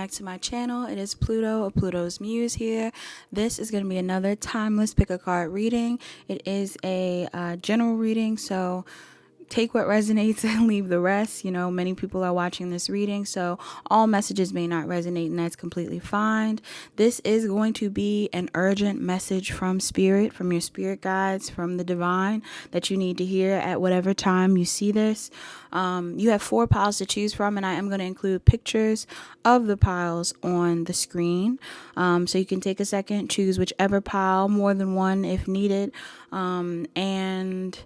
back to my channel. It is Pluto of Pluto's Muse here. This is going to be another timeless pick a card reading. It is a general reading, so take what resonates and leave the rest. You know, many people are watching this reading, so all messages may not resonate, and that's completely fine. This is going to be an urgent message from spirit, from your spirit guides, from the divine, that you need to hear at whatever time you see this. You have 4 piles to choose from, and I am going to include pictures of the piles on the screen, so you can take a second, choose whichever pile, more than one if needed, and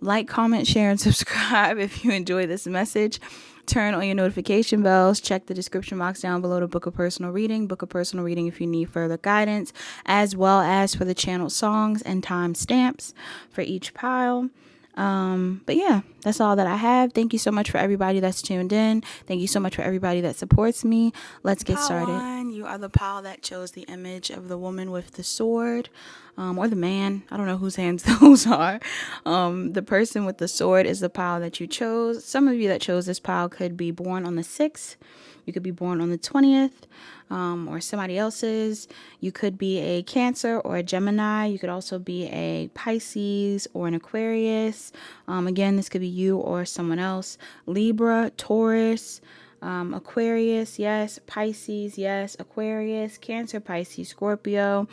like, comment, share, and subscribe if you enjoy this message. Turn on your notification bells. Check the description box down below to book a personal reading. Book a personal reading if you need further guidance, as well as for the channel songs and timestamps for each pile. But yeah, that's all that I have. Thank you so much for everybody that's tuned in. Thank you so much for everybody that supports me. Let's get started. One, you are the pile that chose the image of the woman with the sword, or the man. I don't know whose hands those are. The person with the sword is the pile that you chose. Some of you that chose this pile could be born on the 6th. You could be born on the 20th, or somebody else's. You could be a Cancer or a Gemini. You could also be a Pisces or an Aquarius. Again, this could be you or someone else. Libra, Taurus, Aquarius, yes. Pisces, yes. Aquarius, Cancer, Pisces, Scorpio,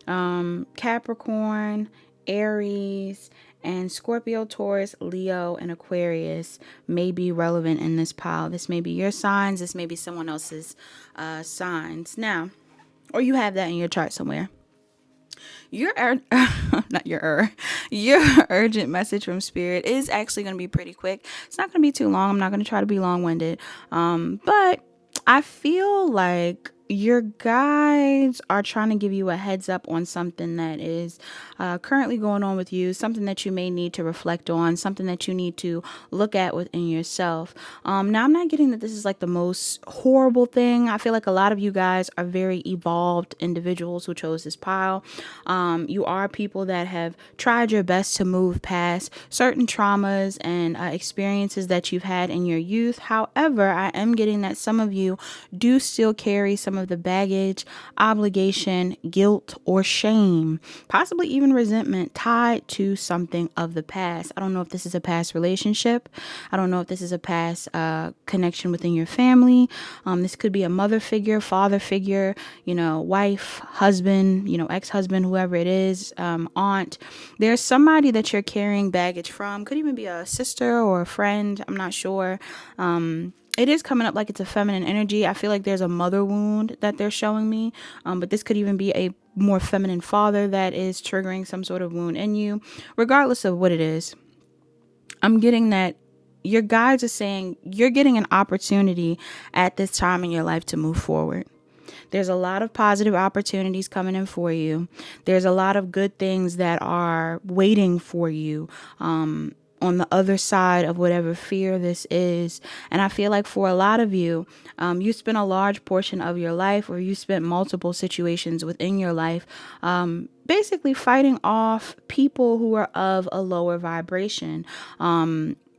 Capricorn, Aries, and Scorpio, Taurus, Leo, and Aquarius may be relevant in this pile. This may be your signs. This may be someone else's signs. Now, or you have that in your chart somewhere. Your urgent message from spirit is actually going to be pretty quick. It's not going to be too long. I'm not going to try to be long-winded. But I feel like your guides are trying to give you a heads up on something that is currently going on with you, something that you may need to reflect on, something that you need to look at within yourself. Now, I'm not getting that this is like the most horrible thing. I feel like a lot of you guys are very evolved individuals who chose this pile. You are people that have tried your best to move past certain traumas and experiences that you've had in your youth. However, I am getting that some of you do still carry some of the baggage, obligation, guilt, or shame, possibly even resentment tied to something of the past. I don't know if this is a past relationship. I don't know if this is a past connection within your family. This could be a mother figure, father figure, you know, wife, husband, you know, ex-husband, whoever it is, aunt. There's somebody that you're carrying baggage from. Could even be a sister or a friend. I'm not sure. It is coming up like it's a feminine energy. I feel like there's a mother wound that they're showing me. But this could even be a more feminine father that is triggering some sort of wound in you. Regardless of what it is, I'm getting that your guides are saying you're getting an opportunity at this time in your life to move forward. There's a lot of positive opportunities coming in for you. There's a lot of good things that are waiting for you. On the other side of whatever fear this is. And I feel like for a lot of you, you spent a large portion of your life, or you spent multiple situations within your life, basically fighting off people who are of a lower vibration.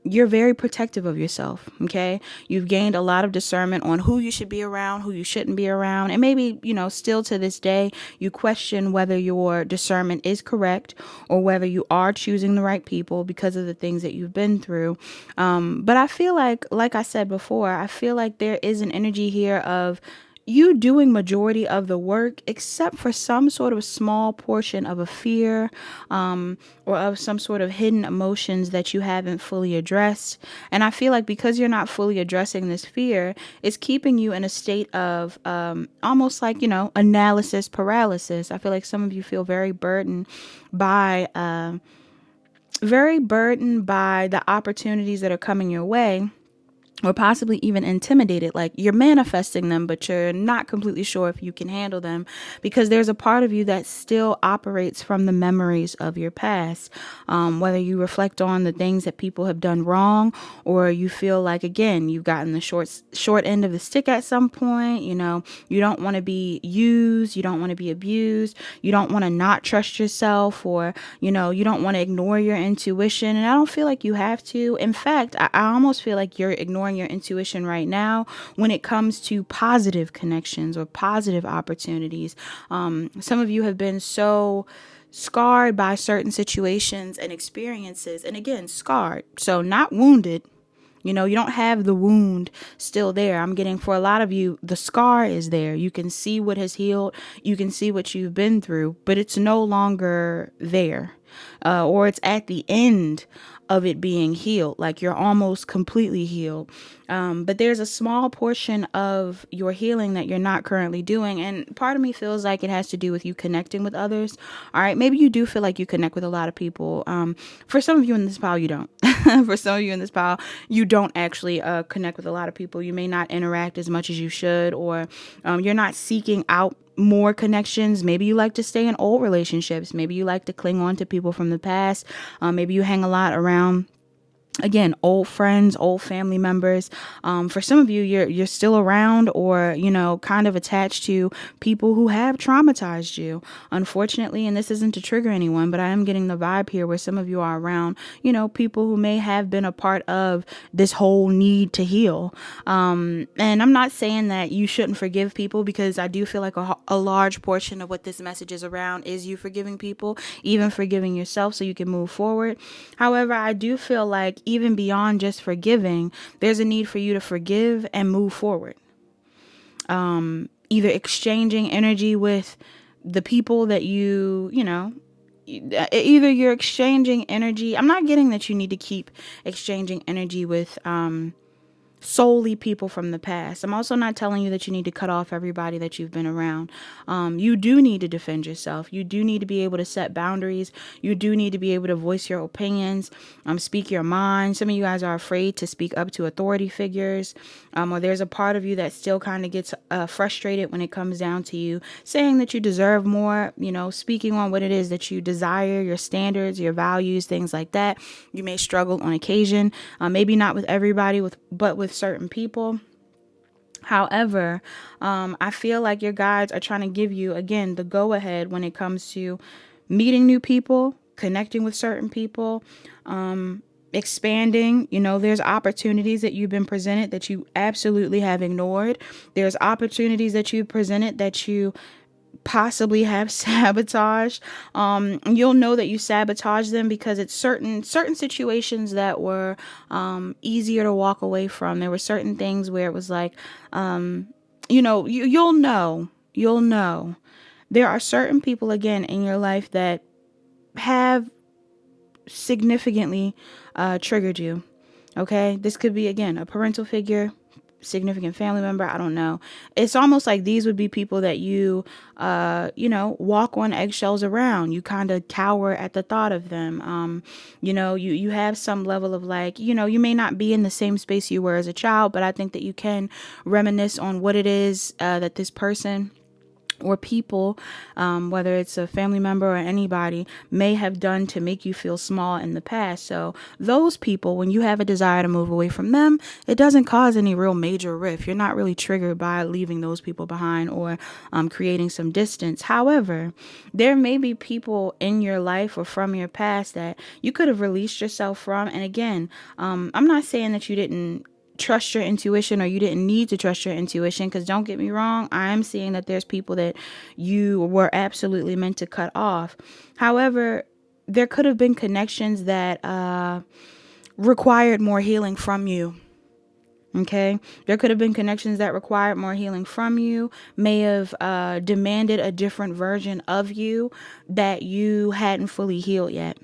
You're very protective of yourself, okay? You've gained a lot of discernment on who you should be around, who you shouldn't be around. And maybe, you know, still to this day, you question whether your discernment is correct or whether you are choosing the right people because of the things that you've been through. But I feel like I said before, I feel like there is an energy here of you doing majority of the work, except for some sort of small portion of a fear, or of some sort of hidden emotions that you haven't fully addressed. And I feel like because you're not fully addressing this fear, it's keeping you in a state of almost like, you know, analysis paralysis. I feel like some of you feel very burdened by the opportunities that are coming your way, or possibly even intimidated, like you're manifesting them, but you're not completely sure if you can handle them, because there's a part of you that still operates from the memories of your past. Whether you reflect on the things that people have done wrong, or you feel like, again, you've gotten the short end of the stick at some point. You know, you don't want to be used. You don't want to be abused. You don't want to not trust yourself, or, you know, you don't want to ignore your intuition. And I don't feel like you have to. In fact, I almost feel like you're ignoring ignoring your intuition right now when it comes to positive connections or positive opportunities. Some of you have been so scarred by certain situations and experiences. And again, scarred. So not wounded. You know, you don't have the wound still there. I'm getting, for a lot of you, the scar is there. You can see what has healed. You can see what you've been through, but it's no longer there. Or it's at the end of it being healed. Like you're almost completely healed. But there's a small portion of your healing that you're not currently doing. And part of me feels like it has to do with you connecting with others. All right. Maybe you do feel like you connect with a lot of people. For some of you in this pile, you don't. For some of you in this pile, you don't actually connect with a lot of people. You may not interact as much as you should, or you're not seeking out more connections. Maybe you like to stay in old relationships. Maybe you like to cling on to people from the past. Maybe you hang a lot around, again, old friends, old family members. For some of you, you're still around, or, you know, kind of attached to people who have traumatized you, unfortunately. And this isn't to trigger anyone, but I am getting the vibe here where some of you are around, you know, people who may have been a part of this whole need to heal. And I'm not saying that you shouldn't forgive people, because I do feel like a large portion of what this message is around is you forgiving people, even forgiving yourself so you can move forward. However, I do feel like even beyond just forgiving, there's a need for you to forgive and move forward. Either exchanging energy with the people that you know, either you're exchanging energy. I'm not getting that you need to keep exchanging energy with, solely people from the past. I'm also not telling you that you need to cut off everybody that you've been around. You do need to defend yourself. You do need to be able to set boundaries. You do need to be able to voice your opinions, speak your mind. Some of you guys are afraid to speak up to authority figures, or there's a part of you that still kind of gets frustrated when it comes down to you saying that you deserve more, you know, speaking on what it is that you desire, your standards, your values, things like that. You may struggle on occasion, maybe not with everybody, but with certain people. However, I feel like your guides are trying to give you, again, the go ahead when it comes to meeting new people, connecting with certain people, expanding. You know, there's opportunities that you've been presented that you absolutely have ignored. There's opportunities that you presented that you possibly have sabotaged. You'll know that you sabotaged them because it's certain situations that were easier to walk away from. There were certain things where it was like, you know, you'll know there are certain people, again, in your life that have significantly triggered you. Okay, this could be, again, a parental figure, significant family member. I don't know. It's almost like these would be people that you know, walk on eggshells around. You kind of cower at the thought of them. You know, you have some level of, like, you know, you may not be in the same space you were as a child, but I think that you can reminisce on what it is that this person or people, whether it's a family member or anybody, may have done to make you feel small in the past. So those people, when you have a desire to move away from them, it doesn't cause any real major rift. You're not really triggered by leaving those people behind or creating some distance. However, there may be people in your life or from your past that you could have released yourself from. And again, I'm not saying that you didn't trust your intuition or you didn't need to trust your intuition, because don't get me wrong, I'm seeing that there's people that you were absolutely meant to cut off. However, there could have been connections that required more healing from you. Okay, there could have been connections that required more healing from you, may have demanded a different version of you that you hadn't fully healed yet.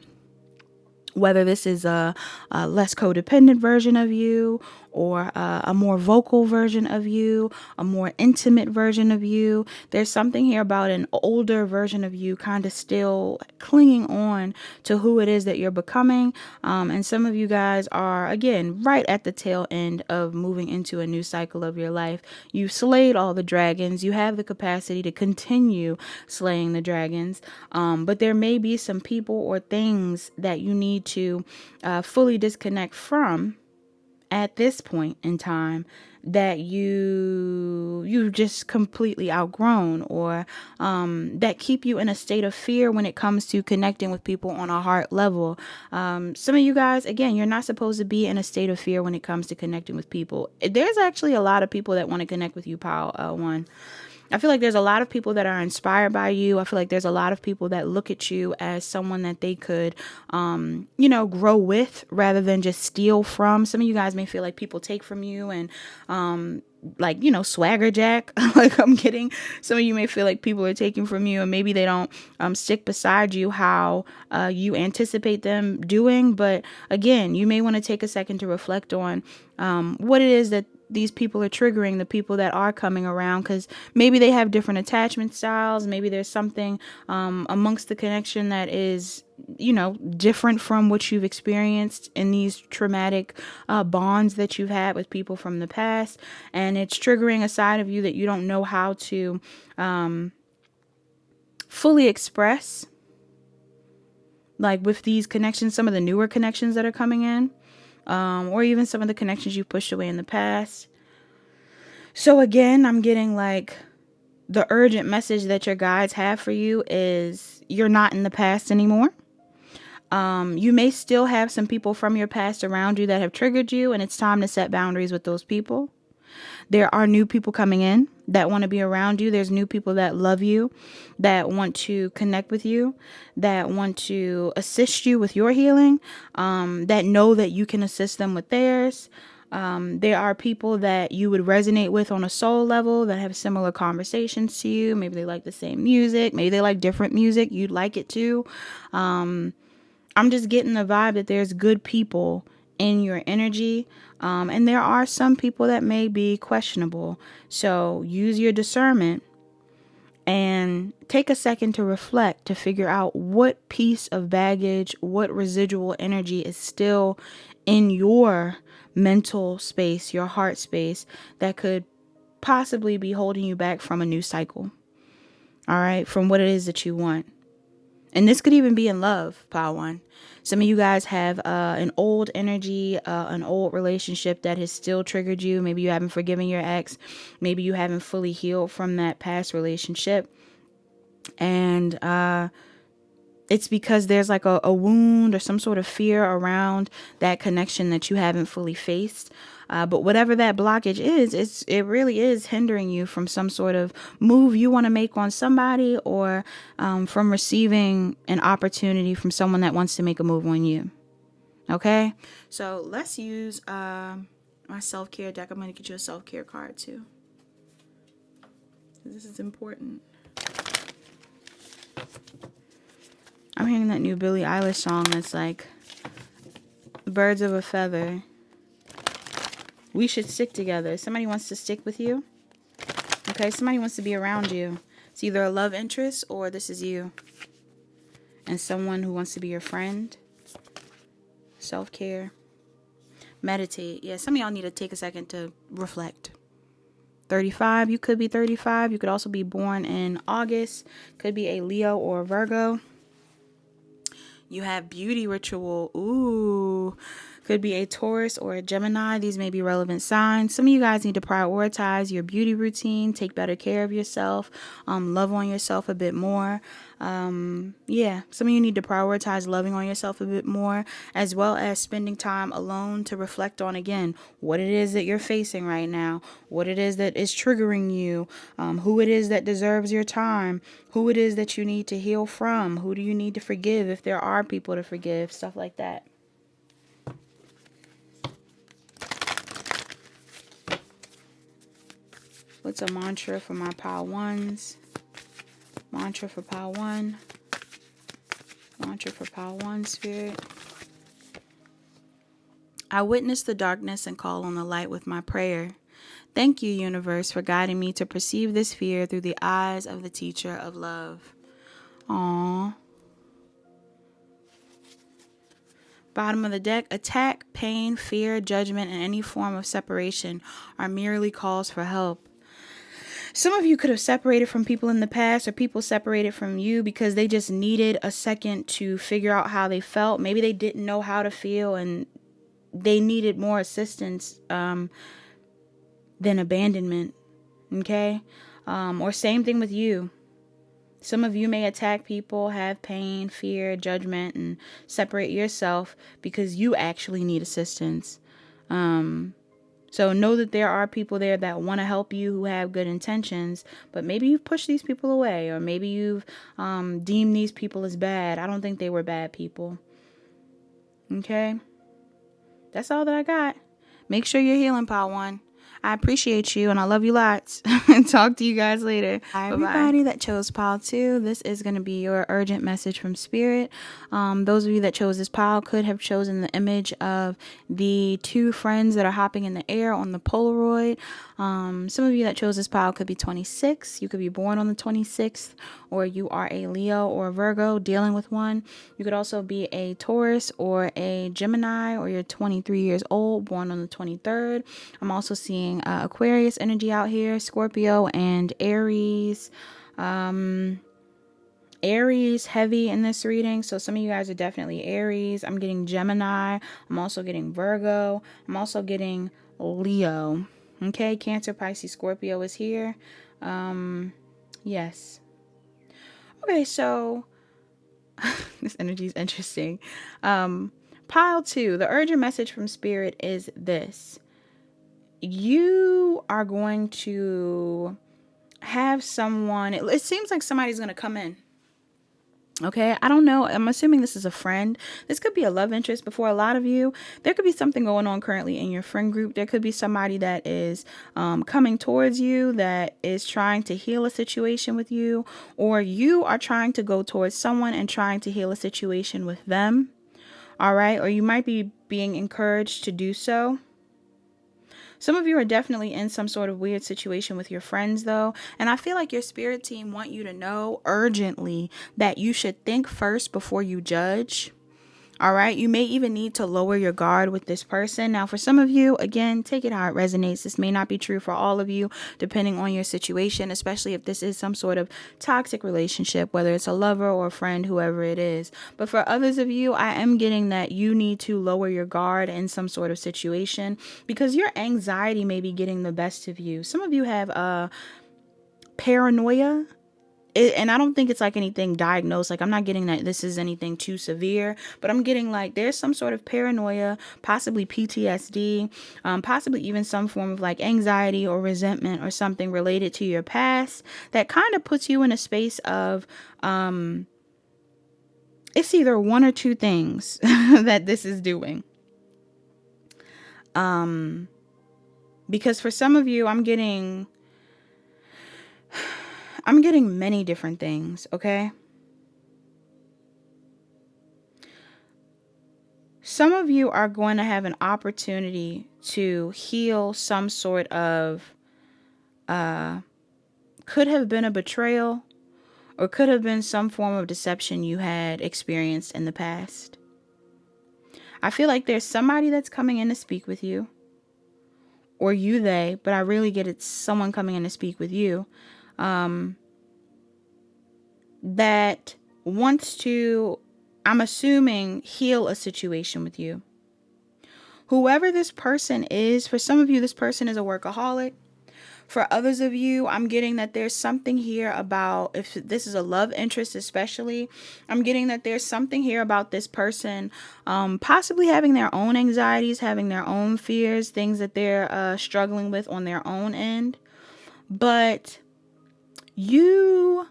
Whether this is a less codependent version of you, or a more vocal version of you, a more intimate version of you. There's something here about an older version of you kind of still clinging on to who it is that you're becoming. And some of you guys are, again, right at the tail end of moving into a new cycle of your life. You've slayed all the dragons. You have the capacity to continue slaying the dragons. But there may be some people or things that you need to fully disconnect from at this point in time that you just completely outgrown, or that keep you in a state of fear when it comes to connecting with people on a heart level. Some of you guys, again, you're not supposed to be in a state of fear when it comes to connecting with people. There's actually a lot of people that want to connect with you, Pile One. I feel like there's a lot of people that are inspired by you. I feel like there's a lot of people that look at you as someone that they could, grow with rather than just steal from. Some of you guys may feel like people take from you and, swagger jack. Like I'm kidding. Some of you may feel like people are taking from you and maybe they don't stick beside you how you anticipate them doing. But again, you may want to take a second to reflect on what it is that these people are triggering, the people that are coming around, because maybe they have different attachment styles. Maybe there's something amongst the connection that is, different from what you've experienced in these traumatic bonds that you've had with people from the past. And it's triggering a side of you that you don't know how to fully express. Like with these connections, some of the newer connections that are coming in. Or even some of the connections you pushed away in the past. So again, I'm getting like the urgent message that your guides have for you is you're not in the past anymore. You may still have some people from your past around you that have triggered you, and it's time to set boundaries with those people. There are new people coming in that want to be around you. There's new people that love you, that want to connect with you, that want to assist you with your healing, that know that you can assist them with theirs. There are people that you would resonate with on a soul level that have similar conversations to you. Maybe they like the same music. Maybe they like different music. You'd like it too. I'm just getting the vibe that there's good people in your energy. And there are some people that may be questionable. So use your discernment and take a second to reflect, to figure out what piece of baggage, what residual energy is still in your mental space, your heart space, that could possibly be holding you back from a new cycle. All right, from what it is that you want. And this could even be in love, Power One. Some of you guys have an old energy, an old relationship that has still triggered you. Maybe you haven't forgiven your ex. Maybe you haven't fully healed from that past relationship. And it's because there's like a wound or some sort of fear around that connection that you haven't fully faced. But whatever that blockage is, it really is hindering you from some sort of move you want to make on somebody, or from receiving an opportunity from someone that wants to make a move on you. Okay? So let's use my self-care deck. I'm going to get you a self-care card too. This is important. I'm hearing that new Billie Eilish song that's like, birds of a feather. We should stick together. Somebody wants to stick with you. Okay, somebody wants to be around you. It's either a love interest or this is you. And someone who wants to be your friend. Self-care. Meditate. Yeah, some of y'all need to take a second to reflect. 35, you could be 35. You could also be born in August. Could be a Leo or a Virgo. You have beauty ritual. Ooh. Could be a Taurus or a Gemini. These may be relevant signs. Some of you guys need to prioritize your beauty routine. Take better care of yourself. Love on yourself a bit more. Some of you need to prioritize loving on yourself a bit more, as well as spending time alone to reflect on, again, what it is that you're facing right now, what it is that is triggering you, who it is that deserves your time, who it is that you need to heal from, who do you need to forgive if there are people to forgive, stuff like that. What's a mantra for my Power Ones? Mantra for Power One. Mantra for Power One, Spirit. I witness the darkness and call on the light with my prayer. Thank you, universe, for guiding me to perceive this fear through the eyes of the teacher of love. Aww. Bottom of the deck, attack, pain, fear, judgment, and any form of separation are merely calls for help. Some of you could have separated from people in the past, or people separated from you because they just needed a second to figure out how they felt. Maybe they didn't know how to feel and they needed more assistance. than abandonment. Okay? Or same thing with you. Some of you may attack people, have pain, fear, judgment, and separate yourself because you actually need assistance. So know that there are people there that want to help you, who have good intentions, but maybe you've pushed these people away, or maybe you've deemed these people as bad. I don't think they were bad people. Okay? That's all that I got. Make sure you're healing, Pile One. I appreciate you and I love you lots. Talk to you guys later. Hi, everybody that chose pile 2. This is going to be your urgent message from Spirit. Those of you that chose this pile could have chosen the image of the 2 friends that are hopping in the air on the Polaroid. Some of you that chose this pile could be 26. You could be born on the 26th, or you are a Leo or a Virgo dealing with one. You could also be a Taurus or a Gemini, or you're 23 years old, born on the 23rd. I'm also seeing Aquarius energy out here, Scorpio, and Aries. Aries heavy in this reading, so some of you guys are definitely Aries. I'm getting Gemini. I'm also getting Virgo. I'm also getting Leo. Okay, Cancer, Pisces, Scorpio is here. Yes. Okay, so this energy is interesting. Pile 2, the urgent message from Spirit is this. You are going to have someone, it seems like somebody's going to come in. Okay, I don't know. I'm assuming this is a friend. This could be a love interest, but for a lot of you, there could be something going on currently in your friend group. There could be somebody that is coming towards you, that is trying to heal a situation with you, or you are trying to go towards someone and trying to heal a situation with them. All right, or you might be being encouraged to do so. Some of you are definitely in some sort of weird situation with your friends, though. And I feel like your spirit team want you to know urgently that you should think first before you judge. All right. You may even need to lower your guard with this person. Now, for some of you, again, take it how it resonates. This may not be true for all of you, depending on your situation, especially if this is some sort of toxic relationship, whether it's a lover or a friend, whoever it is. But for others of you, I am getting that you need to lower your guard in some sort of situation because your anxiety may be getting the best of you. Some of you have paranoia. And I don't think it's like anything diagnosed. Like, I'm not getting that this is anything too severe, but I'm getting like there's some sort of paranoia, possibly PTSD, possibly even some form of like anxiety or resentment or something related to your past that kind of puts you in a space of it's either one or two things that this is doing. Because for some of you, I'm getting many different things, okay? Some of you are going to have an opportunity to heal some sort of, could have been a betrayal, or could have been some form of deception you had experienced in the past. I feel like there's somebody that's coming in to speak with you, or you, they, but I really get it's someone coming in to speak with you. That wants to, I'm assuming, heal a situation with you. Whoever this person is, for some of you, this person is a workaholic. For others of you, I'm getting that there's something here about, if this is a love interest especially, I'm getting that there's something here about this person possibly having their own anxieties, having their own fears, things that they're struggling with on their own end. But you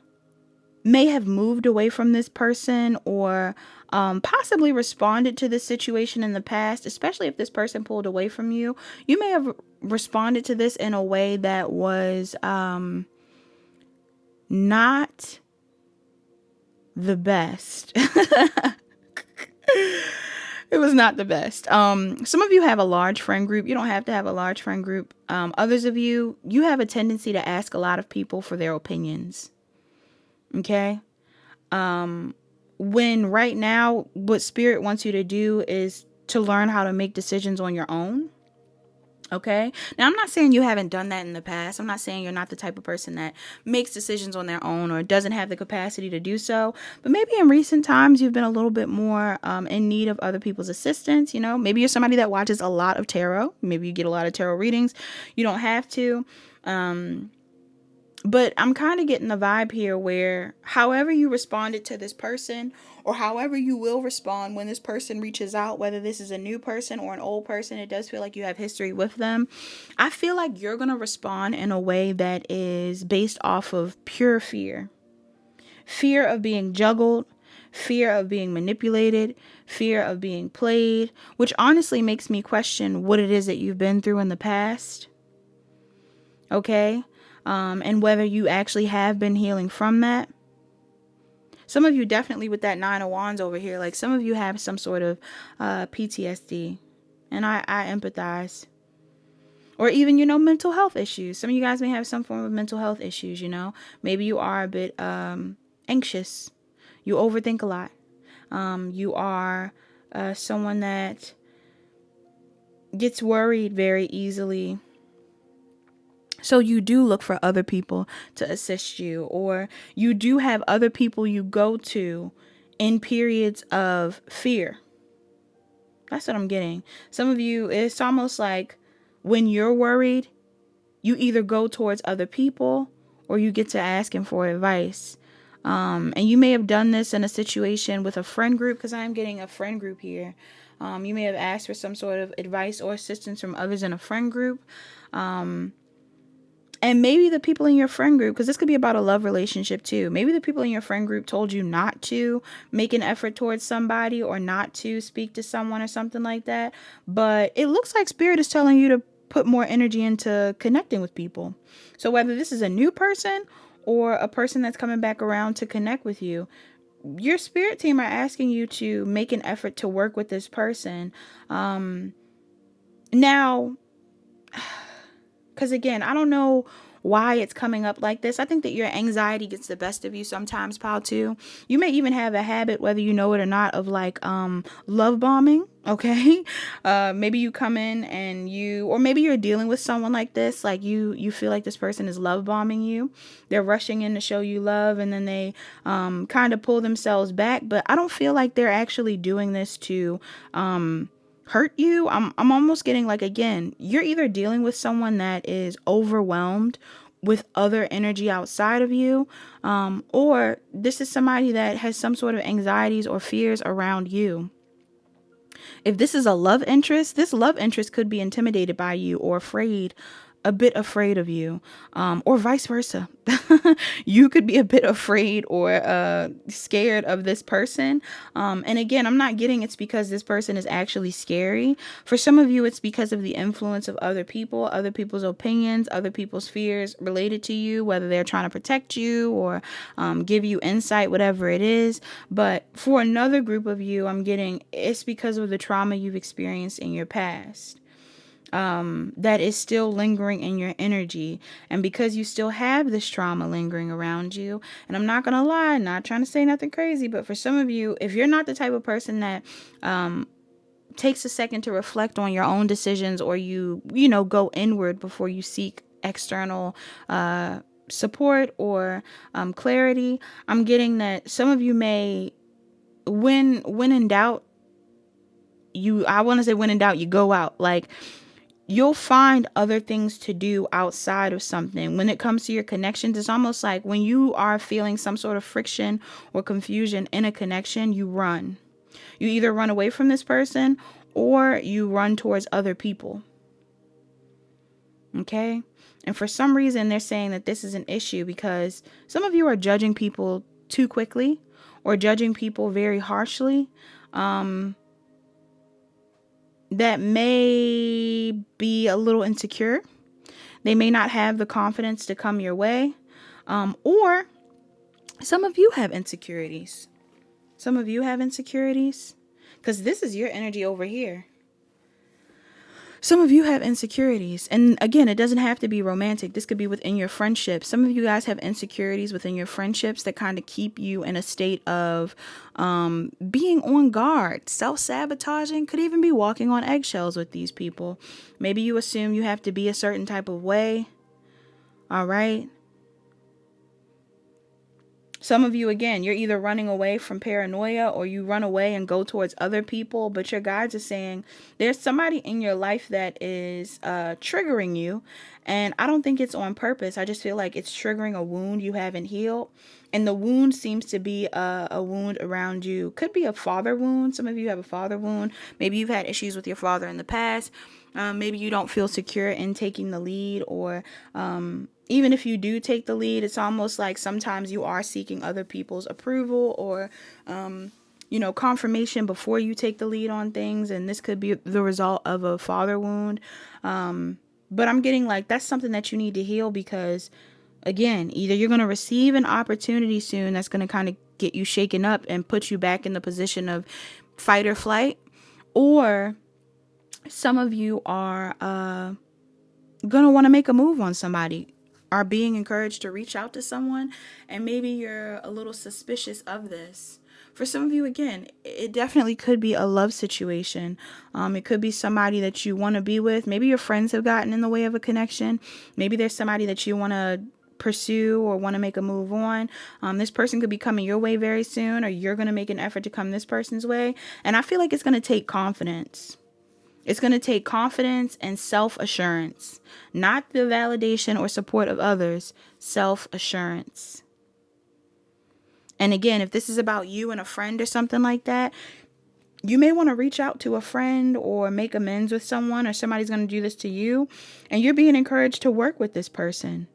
may have moved away from this person, or possibly responded to this situation in the past, especially if this person pulled away from you. You may have responded to this in a way that was not the best. It was not the best. Some of you have a large friend group. You don't have to have a large friend group. Others of you, you have a tendency to ask a lot of people for their opinions. Okay? When right now, what Spirit wants you to do is to learn how to make decisions on your own. Okay. Now, I'm not saying you haven't done that in the past. I'm not saying you're not the type of person that makes decisions on their own or doesn't have the capacity to do so. But maybe in recent times, you've been a little bit more in need of other people's assistance. You know, maybe you're somebody that watches a lot of tarot. Maybe you get a lot of tarot readings. You don't have to. But I'm kind of getting the vibe here where however you responded to this person or however you will respond when this person reaches out, whether this is a new person or an old person, it does feel like you have history with them. I feel like you're going to respond in a way that is based off of pure fear. Fear of being juggled, fear of being manipulated, fear of being played, which honestly makes me question what it is that you've been through in the past. Okay? And whether you actually have been healing from that. Some of you definitely with that 9 of Wands over here, like some of you have some sort of PTSD. And I empathize. Or even, mental health issues. Some of you guys may have some form of mental health issues, Maybe you are a bit anxious. You overthink a lot. You are someone that gets worried very easily. So you do look for other people to assist you, or you do have other people you go to in periods of fear. That's what I'm getting. Some of you, it's almost like when you're worried, you either go towards other people or you get to asking for advice. And you may have done this in a situation with a friend group, because I am getting a friend group here. You may have asked for some sort of advice or assistance from others in a friend group. And maybe the people in your friend group, because this could be about a love relationship too. Maybe the people in your friend group told you not to make an effort towards somebody or not to speak to someone or something like that. But it looks like Spirit is telling you to put more energy into connecting with people. So whether this is a new person or a person that's coming back around to connect with you, your spirit team are asking you to make an effort to work with this person. Now, because again, I don't know why it's coming up like this. I think that your anxiety gets the best of you sometimes, pal, too. You may even have a habit, whether you know it or not, of like love bombing. Okay. Maybe you come in and or maybe you're dealing with someone like this. Like you feel like this person is love bombing you. They're rushing in to show you love, and then they kind of pull themselves back. But I don't feel like they're actually doing this to hurt you. I'm almost getting like, again, you're either dealing with someone that is overwhelmed with other energy outside of you, or this is somebody that has some sort of anxieties or fears around you. If this is a love interest, this love interest could be intimidated by you or a bit afraid of you, or vice versa. You could be a bit afraid or scared of this person. And again, I'm not getting it's because this person is actually scary. For some of you, it's because of the influence of other people, other people's opinions, other people's fears related to you, whether they're trying to protect you or give you insight, whatever it is. But for another group of you, I'm getting it's because of the trauma you've experienced in your past. That is still lingering in your energy. And because you still have this trauma lingering around you, and I'm not going to lie, not trying to say nothing crazy, but for some of you, if you're not the type of person that takes a second to reflect on your own decisions, or you go inward before you seek external support or clarity, I'm getting that some of you may, when in doubt, I want to say when in doubt, you go out. Like, you'll find other things to do outside of something. When it comes to your connections, it's almost like when you are feeling some sort of friction or confusion in a connection, you run. You either run away from this person or you run towards other people. Okay? And for some reason, they're saying that this is an issue because some of you are judging people too quickly or judging people very harshly. That may be a little insecure. They may not have the confidence to come your way. Or some of you have insecurities. Because this is your energy over here. Some of you have insecurities. And again, it doesn't have to be romantic. This could be within your friendships. Some of you guys have insecurities within your friendships that kind of keep you in a state of being on guard. Self-sabotaging, could even be walking on eggshells with these people. Maybe you assume you have to be a certain type of way. All right. Some of you, again, you're either running away from paranoia or you run away and go towards other people. But your guides are saying there's somebody in your life that is triggering you. And I don't think it's on purpose. I just feel like it's triggering a wound you haven't healed. And the wound seems to be a wound around you. Could be a father wound. Some of you have a father wound. Maybe you've had issues with your father in the past. Maybe you don't feel secure in taking the lead, or even if you do take the lead, it's almost like sometimes you are seeking other people's approval or, confirmation before you take the lead on things. And this could be the result of a father wound. But I'm getting like that's something that you need to heal, because again, either you're going to receive an opportunity soon that's going to kind of get you shaken up and put you back in the position of fight or flight, or some of you are going to want to make a move on somebody, are being encouraged to reach out to someone, and maybe you're a little suspicious of this. For some of you, again, it definitely could be a love situation. It could be somebody that you want to be with. Maybe your friends have gotten in the way of a connection. Maybe there's somebody that you want to pursue or want to make a move on. This person could be coming your way very soon, or you're going to make an effort to come this person's way. And I feel like it's going to take confidence. It's going to take confidence and self-assurance, not the validation or support of others, self-assurance. And again, if this is about you and a friend or something like that, you may want to reach out to a friend or make amends with someone, or somebody's going to do this to you, and you're being encouraged to work with this person.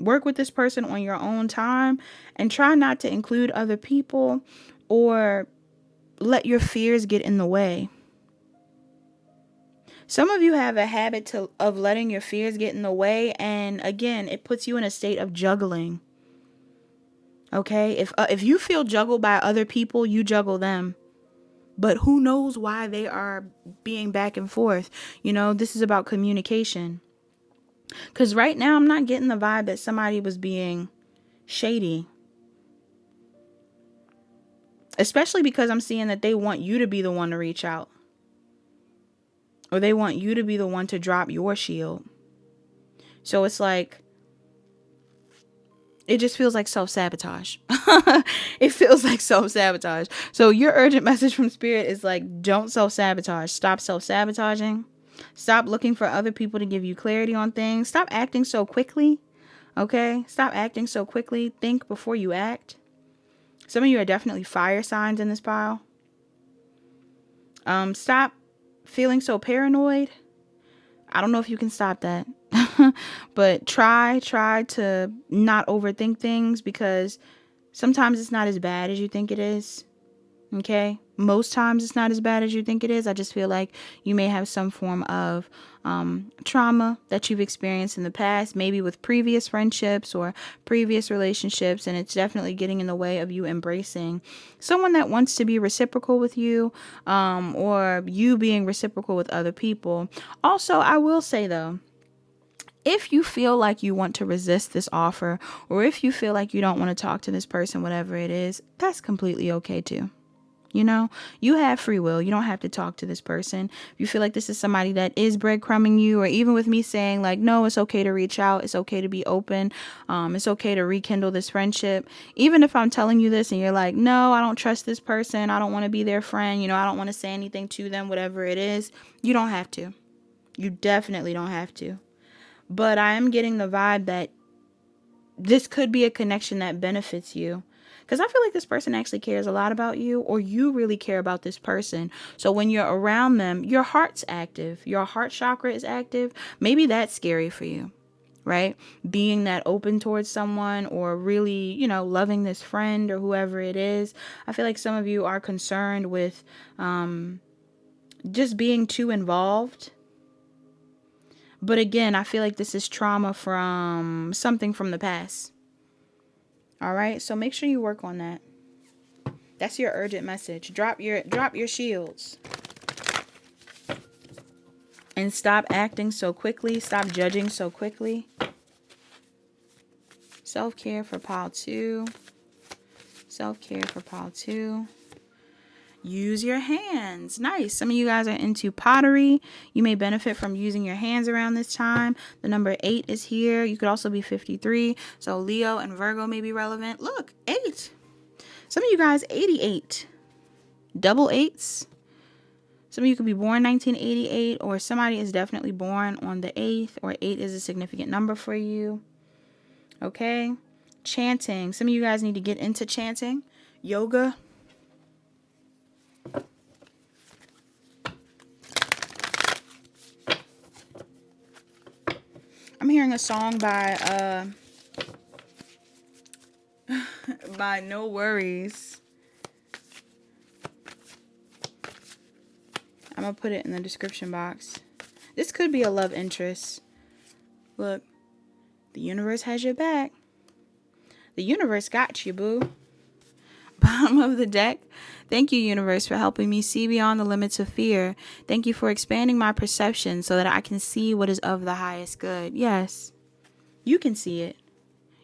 Work with this person on your own time, and try not to include other people or let your fears get in the way. Some of you have a habit of letting your fears get in the way. And again, it puts you in a state of juggling. Okay. If you feel juggled by other people, you juggle them. But who knows why they are being back and forth? This is about communication. Because right now I'm not getting the vibe that somebody was being shady. Especially because I'm seeing that they want you to be the one to reach out. Or they want you to be the one to drop your shield. So it's like, it just feels like self-sabotage. It feels like self-sabotage. So your urgent message from Spirit is like, don't self-sabotage. Stop self-sabotaging. Stop looking for other people to give you clarity on things. Stop acting so quickly. Okay? Stop acting so quickly. Think before you act. Some of you are definitely fire signs in this pile. Stop feeling so paranoid. I don't know if you can stop that. But try to not overthink things, because sometimes it's not as bad as you think it is. Okay? Most times it's not as bad as you think it is. I just feel like you may have some form of trauma that you've experienced in the past, maybe with previous friendships or previous relationships, and it's definitely getting in the way of you embracing someone that wants to be reciprocal with you, or you being reciprocal with other people. Also, I will say though, if you feel like you want to resist this offer, or if you feel like you don't want to talk to this person, whatever it is, that's completely okay too. You have free will. You don't have to talk to this person. If you feel like this is somebody that is breadcrumbing you, or even with me saying like, no, it's okay to reach out. It's okay to be open. It's okay to rekindle this friendship. Even if I'm telling you this and you're like, no, I don't trust this person. I don't want to be their friend. I don't want to say anything to them, whatever it is. You don't have to. You definitely don't have to. But I am getting the vibe that this could be a connection that benefits you. Because I feel like this person actually cares a lot about you, or you really care about this person. So when you're around them, your heart's active. Your heart chakra is active. Maybe that's scary for you, right? Being that open towards someone, or really, loving this friend or whoever it is. I feel like some of you are concerned with just being too involved. But again, I feel like this is trauma from something from the past. All right, so make sure you work on that. That's your urgent message. Drop your shields. And stop acting so quickly. Stop judging so quickly. Self-care for pile 2. Self-care for pile 2. Use your hands. Nice. Some of you guys are into pottery. You may benefit from using your hands around this time. The number 8 is here. You could also be 53. So Leo and Virgo may be relevant. Look, 8. Some of you guys, 88. Double 8s. Some of you could be born 1988, or somebody is definitely born on the 8th, or 8 is a significant number for you. Okay. Chanting. Some of you guys need to get into chanting. Yoga. I'm hearing a song by by No Worries. I'm gonna put it in the description box. This could be a love interest. Look, the universe has your back. The universe got you, boo. Bottom of the deck. Thank you, universe, for helping me see beyond the limits of fear. Thank you for expanding my perception so that I can see what is of the highest good. Yes, you can see it.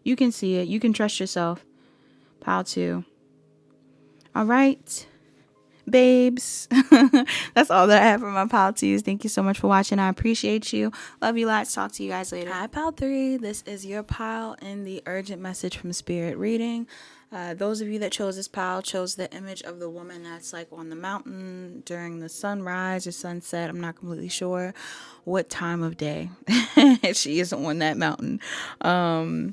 You can see it. You can trust yourself. Pile 2. All right, babes. That's all that I have for my pile 2s. Thank you so much for watching. I appreciate you. Love you lots. Talk to you guys later. Hi, pile 3. This is your pile in the urgent message from Spirit reading. Those of you that chose this pile chose the image of the woman that's like on the mountain during the sunrise or sunset. I'm not completely sure what time of day she is on that mountain. I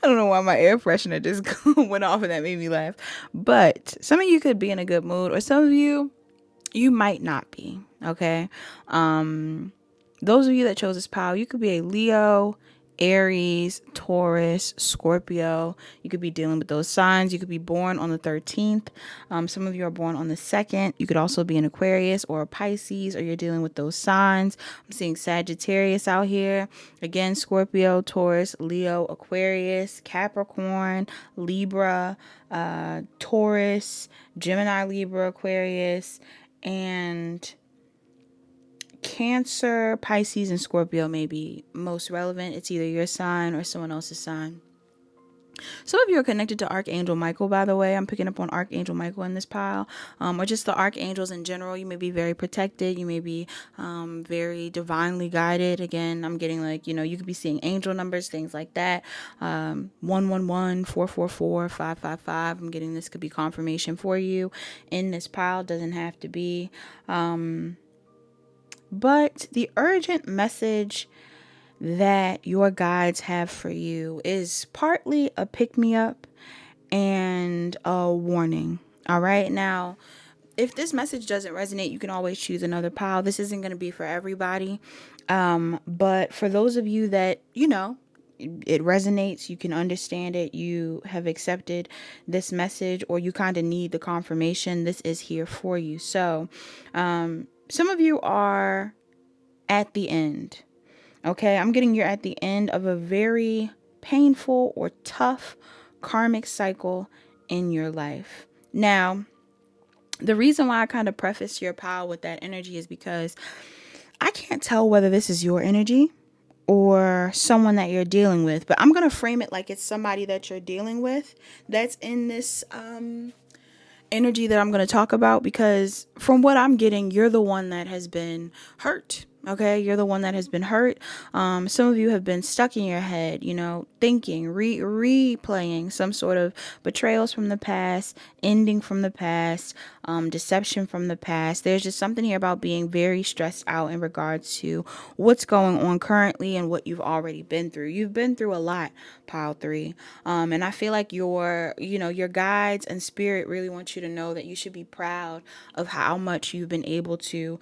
don't know why my air freshener just went off and that made me laugh. But some of you could be in a good mood, or some of you might not be. Okay. Those of you that chose this pile, you could be a Leo, Aries, Taurus, Scorpio. You could be dealing with those signs. You could be born on the 13th. Some of you are born on the 2nd. You could also be an Aquarius or a Pisces, or you're dealing with those signs. I'm seeing Sagittarius out here. Again, Scorpio, Taurus, Leo, Aquarius, Capricorn, Libra, Taurus, Gemini, Libra, Aquarius, and Cancer, Pisces, and Scorpio may be most relevant. It's either your sign or someone else's sign. Some of you are connected to Archangel Michael, by the way. I'm picking up on Archangel Michael in this pile, or just the archangels in general. You may be very protected. You may be very divinely guided. Again, I'm getting like, you could be seeing angel numbers, things like that. 111, 444, 555. I'm getting this could be confirmation for you in this pile. Doesn't have to be. But the urgent message that your guides have for you is partly a pick-me-up and a warning. All right. Now, if this message doesn't resonate, you can always choose another pile. This isn't going to be for everybody. But for those of you that, it resonates, you can understand it, you have accepted this message, or you kind of need the confirmation, this is here for you. So, some of you are at the end. Okay, I'm getting you're at the end of a very painful or tough karmic cycle in your life. Now, the reason why I kind of preface your pile with that energy is because I can't tell whether this is your energy or someone that you're dealing with, but I'm going to frame it like it's somebody that you're dealing with that's in this energy that I'm going to talk about, because from what I'm getting, you're the one that has been hurt. Okay, you're the one that has been hurt. Some of you have been stuck in your head, thinking, replaying some sort of betrayals from the past, ending from the past, deception from the past. There's just something here about being very stressed out in regards to what's going on currently and what you've already been through. You've been through a lot, pile 3. And I feel like your guides and spirit really want you to know that you should be proud of how much you've been able to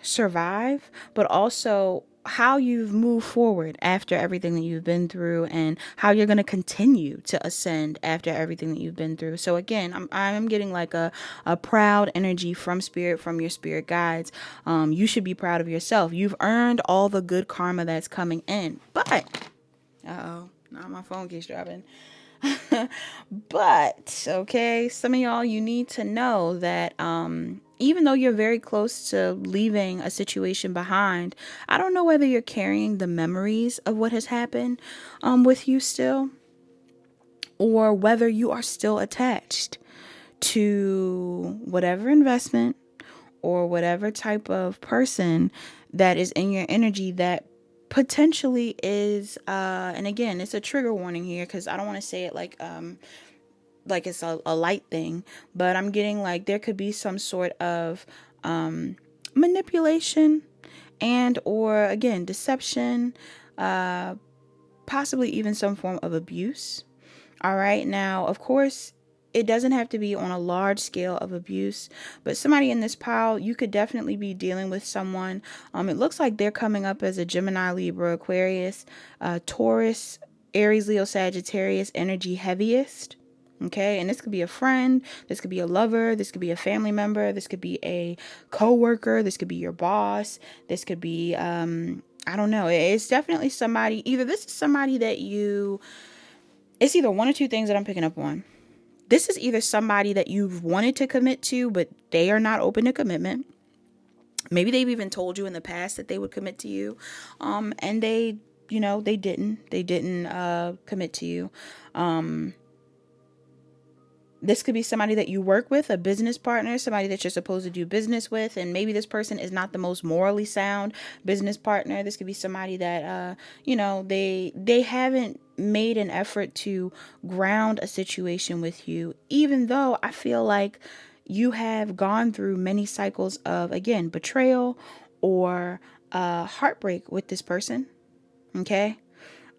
survive, but also how you've moved forward after everything that you've been through, and how you're going to continue to ascend after everything that you've been through. So again, I'm getting like a proud energy from spirit, from your spirit guides. You should be proud of yourself. You've earned all the good karma that's coming in. But now my phone keeps dropping. But okay, some of y'all, you need to know that even though you're very close to leaving a situation behind, I don't know whether you're carrying the memories of what has happened with you still, or whether you are still attached to whatever investment or whatever type of person that is in your energy that potentially is and again, it's a trigger warning here because I don't want to say it like it's a light thing, but I'm getting like there could be some sort of manipulation and or again deception, possibly even some form of abuse. All right. Now, of course, it doesn't have to be on a large scale of abuse, but somebody in this pile, you could definitely be dealing with someone. It looks like they're coming up as a Gemini, Libra, Aquarius, Taurus, Aries, Leo, Sagittarius, energy heaviest. Okay. And this could be a friend. This could be a lover. This could be a family member. This could be a coworker. This could be your boss. This could be, I don't know. It's definitely somebody, either this is somebody that it's either one or two things that I'm picking up on. This is either somebody that you've wanted to commit to, but they are not open to commitment. Maybe they've even told you in the past that they would commit to you. And they didn't commit to you. This could be somebody that you work with, a business partner, somebody that you're supposed to do business with. And maybe this person is not the most morally sound business partner. This could be somebody that, they haven't made an effort to ground a situation with you, even though I feel like you have gone through many cycles of, again, betrayal or heartbreak with this person. Okay.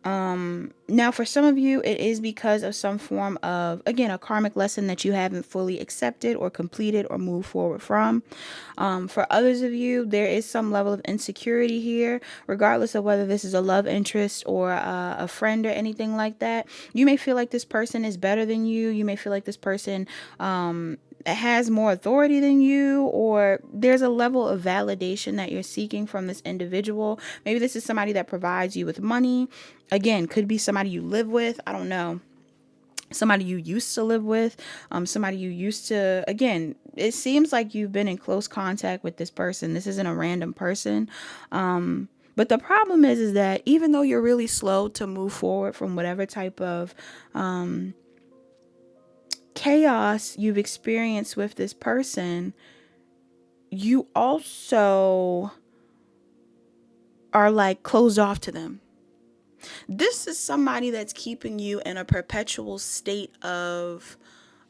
Now for some of you, it is because of some form of, again, a karmic lesson that you haven't fully accepted or completed or moved forward from. For others of you, there is some level of insecurity here, regardless of whether this is a love interest or a friend or anything like that. You may feel like this person is better than you. You may feel like this person, has more authority than you, or there's a level of validation that you're seeking from this individual. Maybe this is somebody that provides you with money. Again, could be somebody you live with. I don't know. Somebody you used to live with. Somebody you used to, again, it seems like you've been in close contact with this person. This isn't a random person. But the problem is that even though you're really slow to move forward from whatever type of chaos you've experienced with this person, you also are like closed off to them. This is somebody that's keeping you in a perpetual state of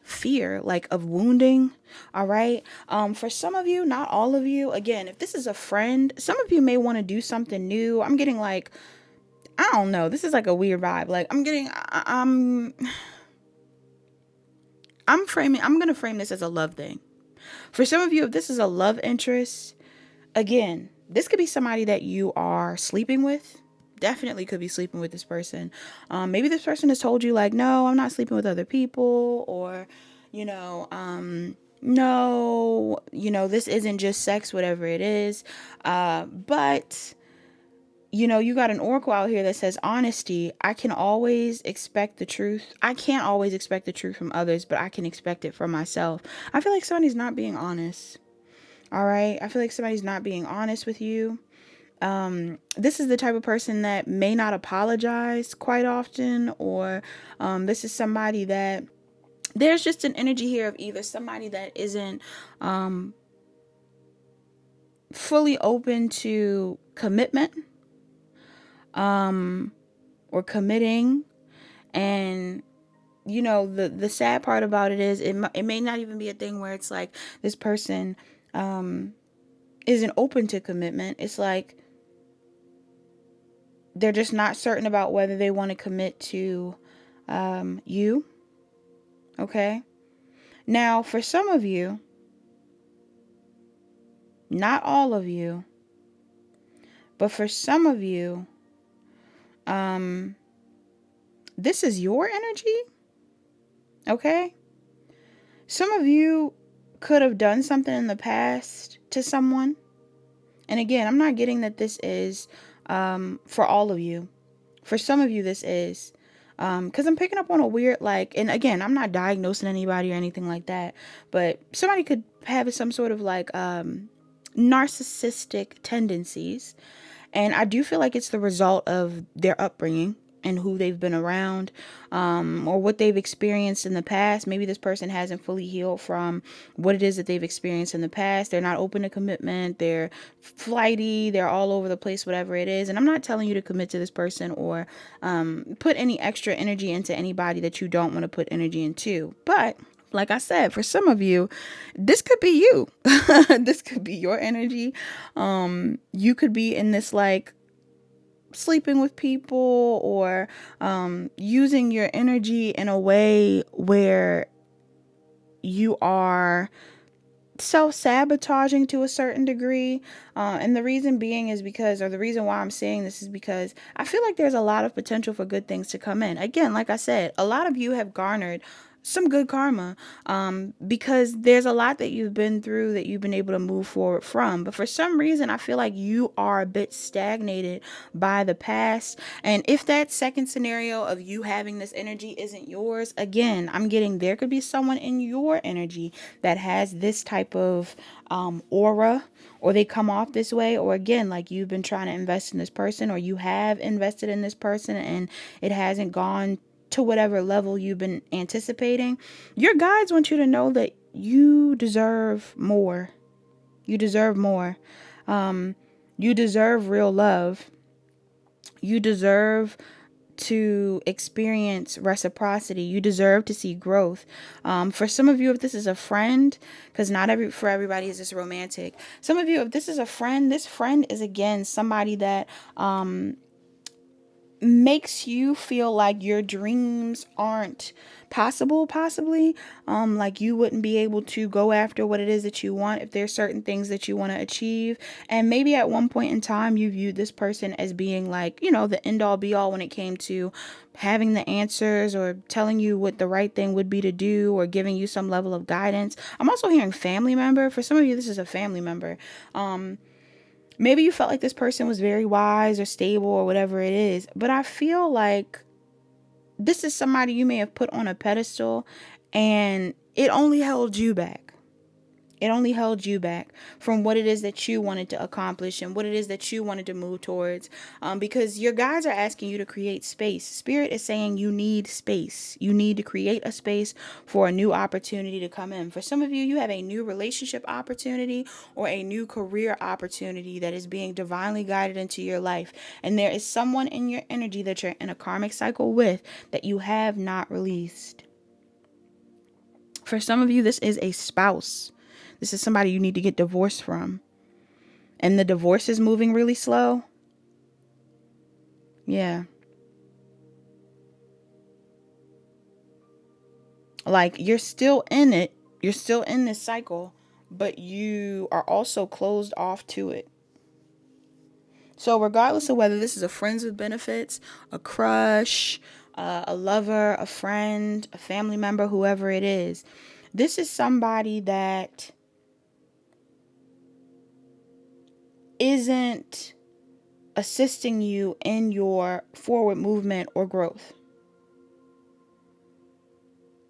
fear, like of wounding. All right. For some of you, not all of you, again, if this is a friend, some of you may want to do something new. I'm getting like, I don't know. This is like a weird vibe. Like I'm going to frame this as a love thing. For some of you, if this is a love interest, again, this could be somebody that you are sleeping with. Definitely could be sleeping with this person. Maybe this person has told you like, no, I'm not sleeping with other people, or, no, this isn't just sex, whatever it is. But you got an oracle out here that says honesty. I can always expect the truth. I can't always expect the truth from others, but I can expect it from myself. I feel like somebody's not being honest. All right. I feel like somebody's not being honest with you. This is the type of person that may not apologize quite often, or this is somebody that there's just an energy here of either somebody that isn't fully open to commitment or committing. And the sad part about it is it may not even be a thing where it's like this person isn't open to commitment. It's like they're just not certain about whether they want to commit to you. Okay. Now, for some of you, not all of you, but for some of you, this is your energy. Okay. Some of you could have done something in the past to someone. And again, I'm not getting that this is for all of you. For some of you, this is. Because I'm picking up on a weird, like, and again, I'm not diagnosing anybody or anything like that, but somebody could have some sort of like narcissistic tendencies. And I do feel like it's the result of their upbringing and who they've been around, or what they've experienced in the past. Maybe this person hasn't fully healed from what it is that they've experienced in the past. They're not open to commitment. They're flighty. They're all over the place, whatever it is. And I'm not telling you to commit to this person or put any extra energy into anybody that you don't want to put energy into. But like I said, for some of you, this could be you. This could be your energy. You could be in this like sleeping with people or using your energy in a way where you are self-sabotaging to a certain degree. And the reason being is because, or the reason why I'm saying this is because I feel like there's a lot of potential for good things to come in. Again, like I said, a lot of you have garnered some good karma, because there's a lot that you've been through that you've been able to move forward from. But for some reason, I feel like you are a bit stagnated by the past. And if that second scenario of you having this energy isn't yours, again, I'm getting there could be someone in your energy that has this type of aura, or they come off this way, or again, like you've been trying to invest in this person, or you have invested in this person and it hasn't gone to whatever level you've been anticipating. Your guides want you to know that you deserve more. You deserve more. You deserve real love. You deserve to experience reciprocity. You deserve to see growth. For some of you, if this is a friend, because not for everybody is this romantic. Some of you, if this is a friend, this friend is again somebody that makes you feel like your dreams aren't possible, possibly like you wouldn't be able to go after what it is that you want if there's certain things that you want to achieve. And maybe at one point in time you viewed this person as being like, the end all be all when it came to having the answers or telling you what the right thing would be to do or giving you some level of guidance. I'm also hearing family member. For some of you, this is a family member. Maybe you felt like this person was very wise or stable or whatever it is, but I feel like this is somebody you may have put on a pedestal and it only held you back. It only held you back from what it is that you wanted to accomplish and what it is that you wanted to move towards. Because your guides are asking you to create space. Spirit is saying you need space. You need to create a space for a new opportunity to come in. For some of you, you have a new relationship opportunity or a new career opportunity that is being divinely guided into your life. And there is someone in your energy that you're in a karmic cycle with that you have not released. For some of you, this is a spouse. This is somebody you need to get divorced from. And the divorce is moving really slow. Yeah. Like you're still in it. You're still in this cycle, but you are also closed off to it. So regardless of whether this is a friends with benefits, a crush, a lover, a friend, a family member, whoever it is, this is somebody that isn't assisting you in your forward movement or growth.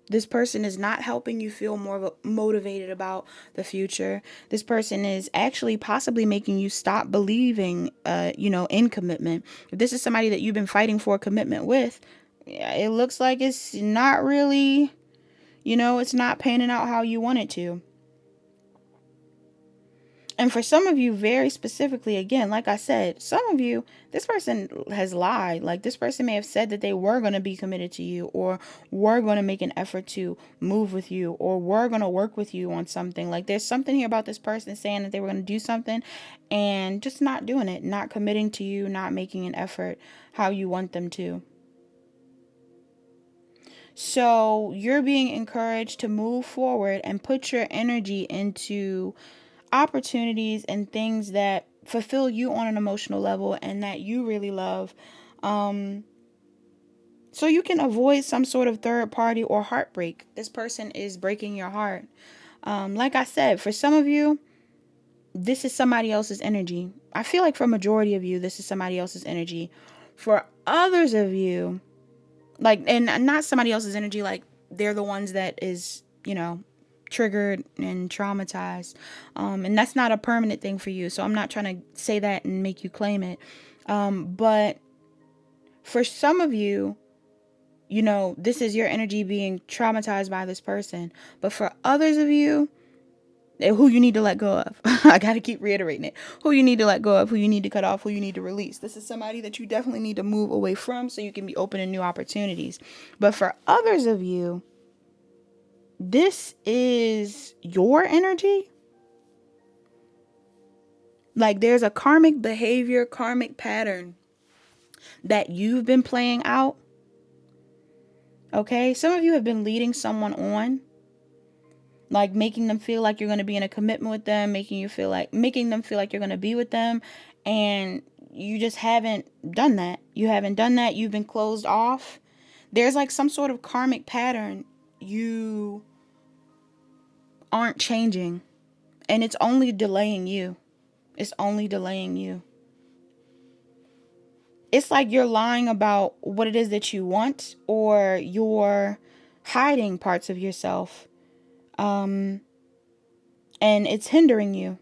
This person is not helping you feel more motivated about the future. This person is actually possibly making you stop believing, in commitment. If this is somebody that you've been fighting for commitment with, it looks like it's not really, it's not panning out how you want it to. And for some of you, very specifically, again, like I said, some of you, this person has lied. Like this person may have said that they were going to be committed to you or were going to make an effort to move with you or were going to work with you on something. Like there's something here about this person saying that they were going to do something and just not doing it, not committing to you, not making an effort how you want them to. So you're being encouraged to move forward and put your energy into opportunities and things that fulfill you on an emotional level and that you really love, so you can avoid some sort of third party or heartbreak. This person is breaking your heart. Like I said, for some of you, this is somebody else's energy. I feel like for a majority of you, this is somebody else's energy. For others of you, Like, and not somebody else's energy, like they're the ones that is, triggered and traumatized. And that's not a permanent thing for you. So I'm not trying to say that and make you claim it. But for some of you, this is your energy being traumatized by this person. But for others of you, who you need to let go of. I got to keep reiterating it. Who you need to let go of, who you need to cut off, who you need to release. This is somebody that you definitely need to move away from so you can be open to new opportunities. But for others of you, this is your energy. Like, there's a karmic behavior, karmic pattern that you've been playing out. Okay? Some of you have been leading someone on, like making them feel like you're going to be in a commitment with them, making them feel like you're going to be with them, and you just haven't done that. You've been closed off. There's like some sort of karmic pattern you aren't changing, and it's only delaying you. It's like you're lying about what it is that you want, or you're hiding parts of yourself. And it's hindering you.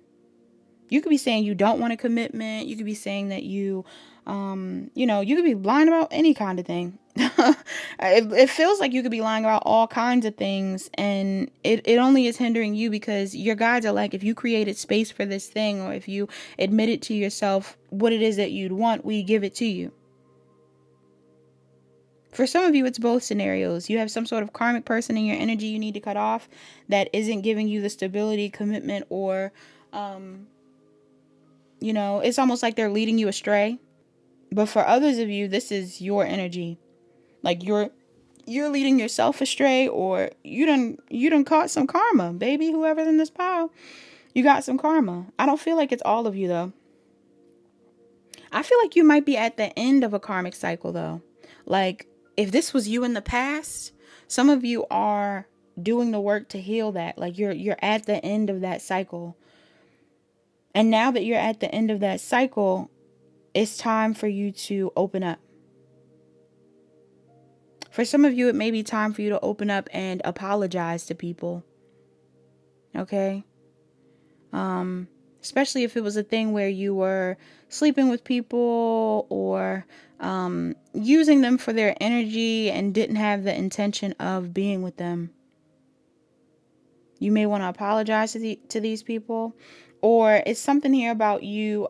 You could be saying you don't want a commitment. You could be saying that you could be lying about any kind of thing. It feels like you could be lying about all kinds of things, and it only is hindering you because your guides are like, if you created space for this thing, or if you admitted to yourself what it is that you'd want, we give it to you. For some of you, it's both scenarios. You have some sort of karmic person in your energy you need to cut off that isn't giving you the stability, commitment, or, it's almost like they're leading you astray. But for others of you, this is your energy. Like you're leading yourself astray, or you done caught some karma, baby. Whoever's in this pile, you got some karma. I don't feel like it's all of you, though. I feel like you might be at the end of a karmic cycle, though. Like, if this was you in the past, some of you are doing the work to heal that. Like, you're at the end of that cycle. And now that you're at the end of that cycle, it's time for you to open up. For some of you, it may be time for you to open up and apologize to people. Okay? Especially if it was a thing where you were sleeping with people, or using them for their energy and didn't have the intention of being with them. You may want to apologize to these people. Or it's something here about you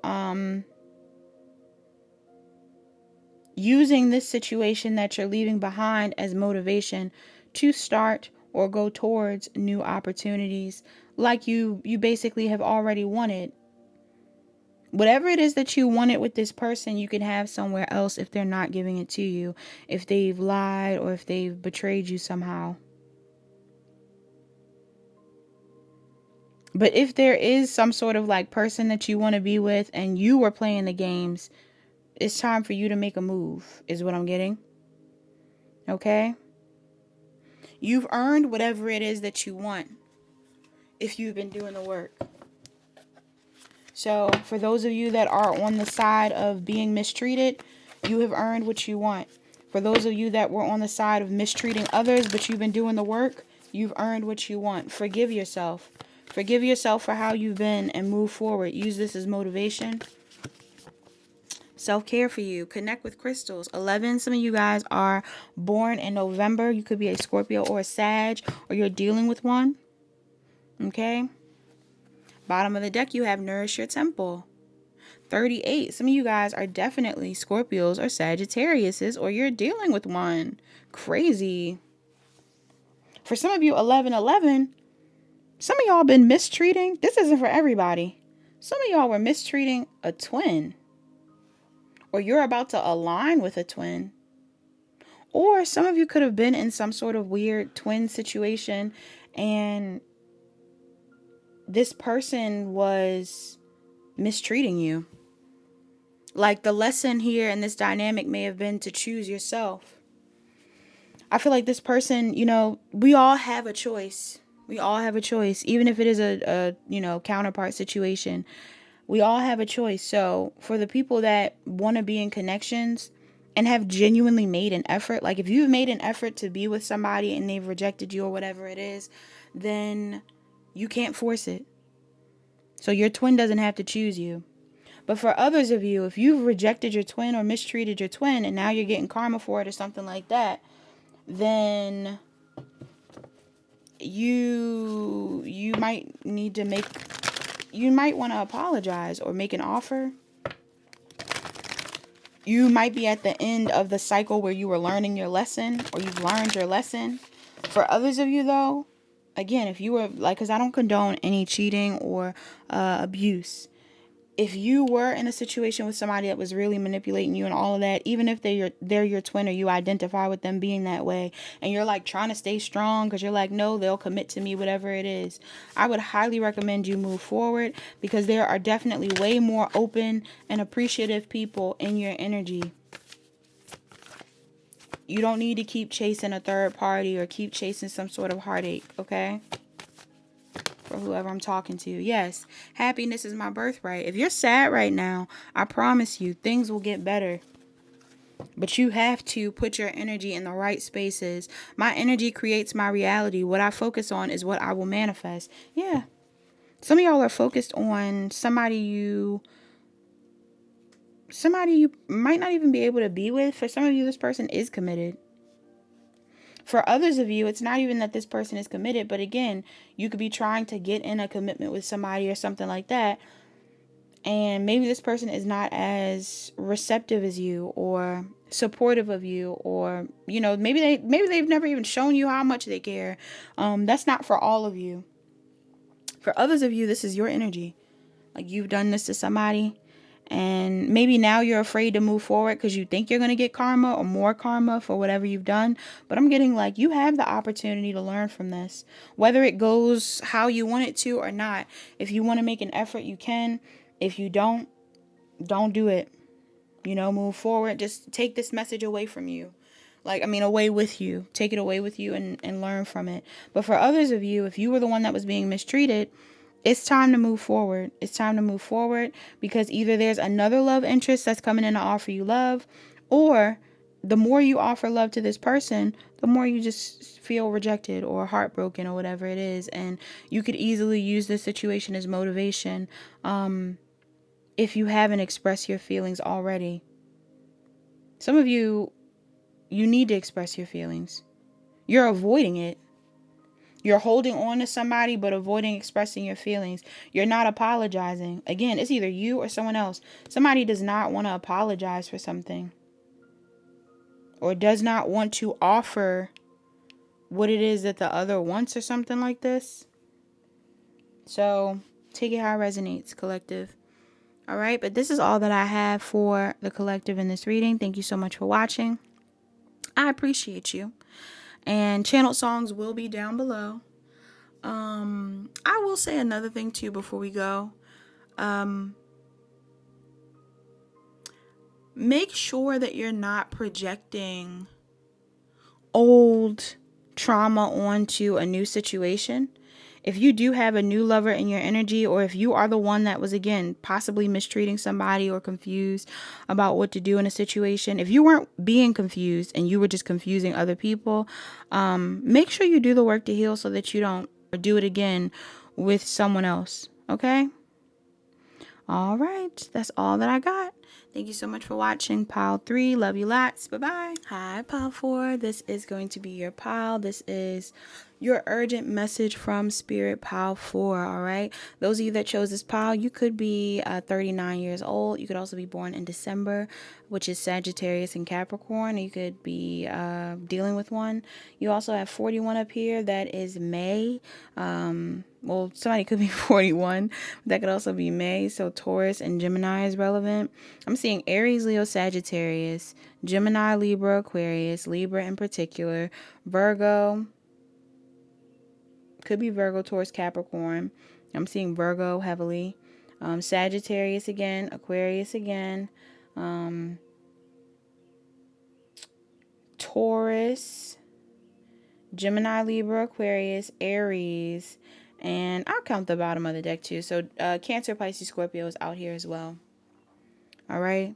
using this situation that you're leaving behind as motivation to start or go towards new opportunities, like you basically have already wanted. Whatever it is that you wanted with this person, you can have somewhere else if they're not giving it to you, if they've lied or if they've betrayed you somehow. But if there is some sort of like person that you want to be with and you were playing the games, it's time for you to make a move, is what I'm getting. Okay? You've earned whatever it is that you want if you've been doing the work. So for those of you that are on the side of being mistreated, you have earned what you want. For those of you that were on the side of mistreating others, but you've been doing the work, you've earned what you want. Forgive yourself. Forgive yourself for how you've been and move forward. Use this as motivation. Self-care for you. Connect with crystals. 11, some of you guys are born in November. You could be a Scorpio or a Sag, or you're dealing with one. Okay? Bottom of the deck, you have Nourish Your Temple. 38, some of you guys are definitely Scorpios or Sagittariuses, or you're dealing with one. Crazy. For some of you, 11, some of y'all been mistreating. This isn't for everybody. Some of y'all were mistreating a twin, or you're about to align with a twin. Or some of you could have been in some sort of weird twin situation, and this person was mistreating you. Like, the lesson here in this dynamic may have been to choose yourself. I feel like this person, we all have a choice. We all have a choice. Even if it is a counterpart situation, we all have a choice. So for the people that want to be in connections, and have genuinely made an effort, like if you've made an effort to be with somebody and they've rejected you or whatever it is, then you can't force it. So your twin doesn't have to choose you. But for others of you, if you've rejected your twin or mistreated your twin and now you're getting karma for it or something like that, then you might need to make, you might want to apologize or make an offer. You might be at the end of the cycle where you were learning your lesson, or you've learned your lesson. For others of you though, again, if you were like, because I don't condone any cheating or abuse. If you were in a situation with somebody that was really manipulating you and all of that, even if they're your twin or you identify with them being that way, and you're like trying to stay strong because you're like, no, they'll commit to me, whatever it is, I would highly recommend you move forward, because there are definitely way more open and appreciative people in your energy. You don't need to keep chasing a third party or keep chasing some sort of heartache, okay? For whoever I'm talking to. Yes, happiness is my birthright. If you're sad right now, I promise you things will get better. But you have to put your energy in the right spaces. My energy creates my reality. What I focus on is what I will manifest. Yeah. Some of y'all are focused on somebody you might not even be able to be with. For some of you, this person is committed. For others of you, it's not even that this person is committed, but again, you could be trying to get in a commitment with somebody or something like that, and maybe this person is not as receptive as you or supportive of you, or maybe they've never even shown you how much they care. That's not for all of you. For others of you, this is your energy. Like, you've done this to somebody, and maybe now you're afraid to move forward because you think you're going to get karma or more karma for whatever you've done. But I'm getting like, you have the opportunity to learn from this, whether it goes how you want it to or not. If you want to make an effort, you can. If you don't do it. Move forward. Just take this message away from you. Away with you. Take it away with you and learn from it. But for others of you, if you were the one that was being mistreated, it's time to move forward. It's time to move forward, because either there's another love interest that's coming in to offer you love, or the more you offer love to this person, the more you just feel rejected or heartbroken or whatever it is. And you could easily use this situation as motivation if you haven't expressed your feelings already. Some of you need to express your feelings. You're avoiding it. You're holding on to somebody but avoiding expressing your feelings. You're not apologizing. Again, it's either you or someone else. Somebody does not want to apologize for something, or does not want to offer what it is that the other wants or something like this. So take it how it resonates, collective. All right, but this is all that I have for the collective in this reading. Thank you so much for watching. I appreciate you. And channeled songs will be down below. I will say another thing too before we go. Make sure that you're not projecting old trauma onto a new situation. If you do have a new lover in your energy, or if you are the one that was, again, possibly mistreating somebody or confused about what to do in a situation, if you weren't being confused and you were just confusing other people, make sure you do the work to heal so that you don't do it again with someone else. Okay? All right. That's all that I got. Thank you so much for watching Pile 3. Love you lots. Bye-bye. Hi, Pile 4. This is going to be your pile. This is your urgent message from Spirit, Pile 4. All right. Those of you that chose this pile, you could be 39 years old. You could also be born in December, which is Sagittarius and Capricorn. You could be dealing with one. You also have 41 up here. That is May. Well, somebody could be 41. That could also be May. So Taurus and Gemini is relevant. I'm seeing Aries, Leo, Sagittarius, Gemini, Libra, Aquarius, Libra in particular, Virgo. Could be Virgo, Taurus, Capricorn. I'm seeing Virgo heavily. Sagittarius again, Aquarius again. Taurus, Gemini, Libra, Aquarius, Aries, and I'll count the bottom of the deck too. So Cancer, Pisces, Scorpio is out here as well. All right.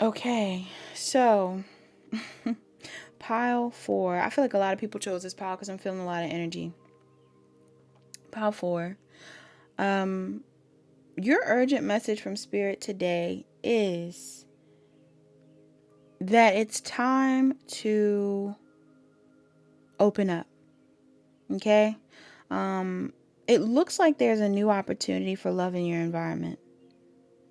Okay, so pile 4. I feel like a lot of people chose this pile because I'm feeling a lot of energy. Pile 4. Your urgent message from Spirit today is that it's time to open up. Okay? It looks like there's a new opportunity for love in your environment.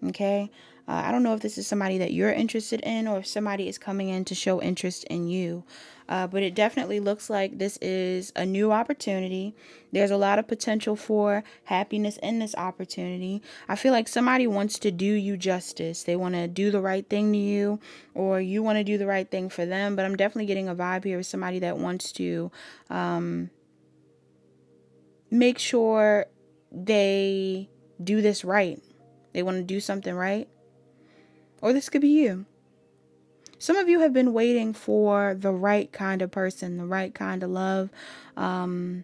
Okay? I don't know if this is somebody that you're interested in or if somebody is coming in to show interest in you. But it definitely looks like this is a new opportunity. There's a lot of potential for happiness in this opportunity. I feel like somebody wants to do you justice. They want to do the right thing to you, or you want to do the right thing for them. But I'm definitely getting a vibe here of somebody that wants to make sure they do this right. They want to do something right. Or this could be you. Some of you have been waiting for the right kind of person, the right kind of love. But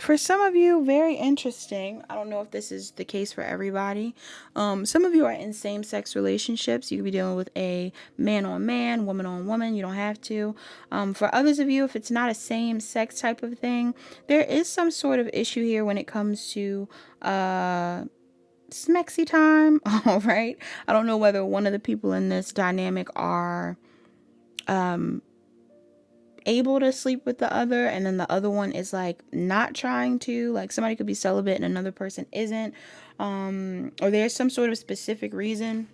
for some of you, very interesting. I don't know if this is the case for everybody. Some of you are in same-sex relationships. You could be dealing with a man on man, woman on woman. You don't have to. For others of you, if it's not a same-sex type of thing, there is some sort of issue here when it comes to smexy time. All right. I don't know whether one of the people in this dynamic are able to sleep with the other, and then the other one is like not trying to. Like somebody could be celibate and another person isn't. Or there's some sort of specific reason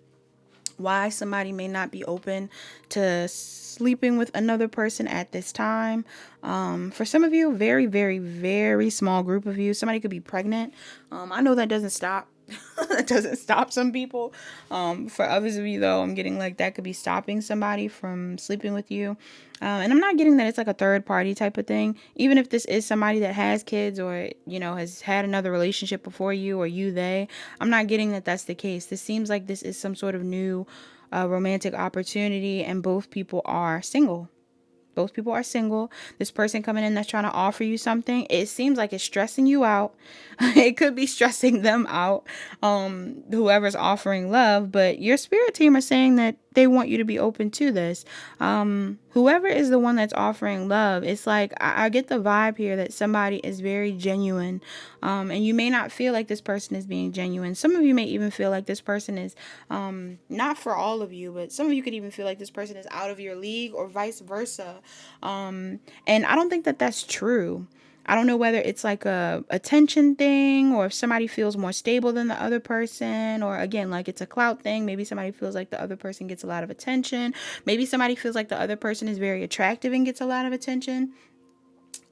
why somebody may not be open to sleeping with another person at this time. For some of you, very, very, very small group of you, somebody could be pregnant. I know that doesn't stop. That doesn't stop some people. For others of you, though, I'm getting like that could be stopping somebody from sleeping with you. And I'm not getting that it's like a third party type of thing. Even if this is somebody that has kids or, you know, has had another relationship before you or you, they, I'm not getting that that's the case. This seems like this is some sort of new romantic opportunity, and both people are single. Both people are single. This person coming in that's trying to offer you something, it seems like it's stressing you out. It could be stressing them out, whoever's offering love. But your spirit team are saying that they want you to be open to this. Whoever is the one that's offering love, it's like I get the vibe here that somebody is very genuine. And you may not feel like this person is being genuine. Some of you may even feel like this person is, not for all of you, but some of you could even feel like this person is out of your league or vice versa. And I don't think that that's true. I don't know whether it's like a attention thing, or if somebody feels more stable than the other person, or again, like it's a clout thing. Maybe somebody feels like the other person gets a lot of attention. Maybe somebody feels like the other person is very attractive and gets a lot of attention.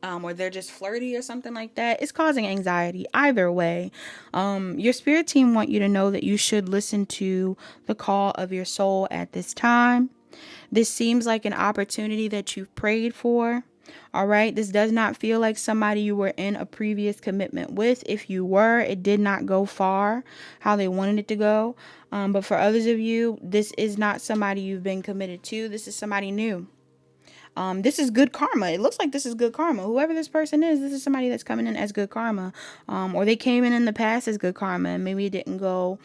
Or they're just flirty or something like that. It's causing anxiety. Either way, your spirit team want you to know that you should listen to the call of your soul at this time. This seems like an opportunity that you've prayed for. All right. This does not feel like somebody you were in a previous commitment with. If you were, it did not go far how they wanted it to go. But for others of you, this is not somebody you've been committed to. This is somebody new. This is good karma. It looks like this is good karma. Whoever this person is, this is somebody that's coming in as good karma. Or they came in the past as good karma and maybe it didn't go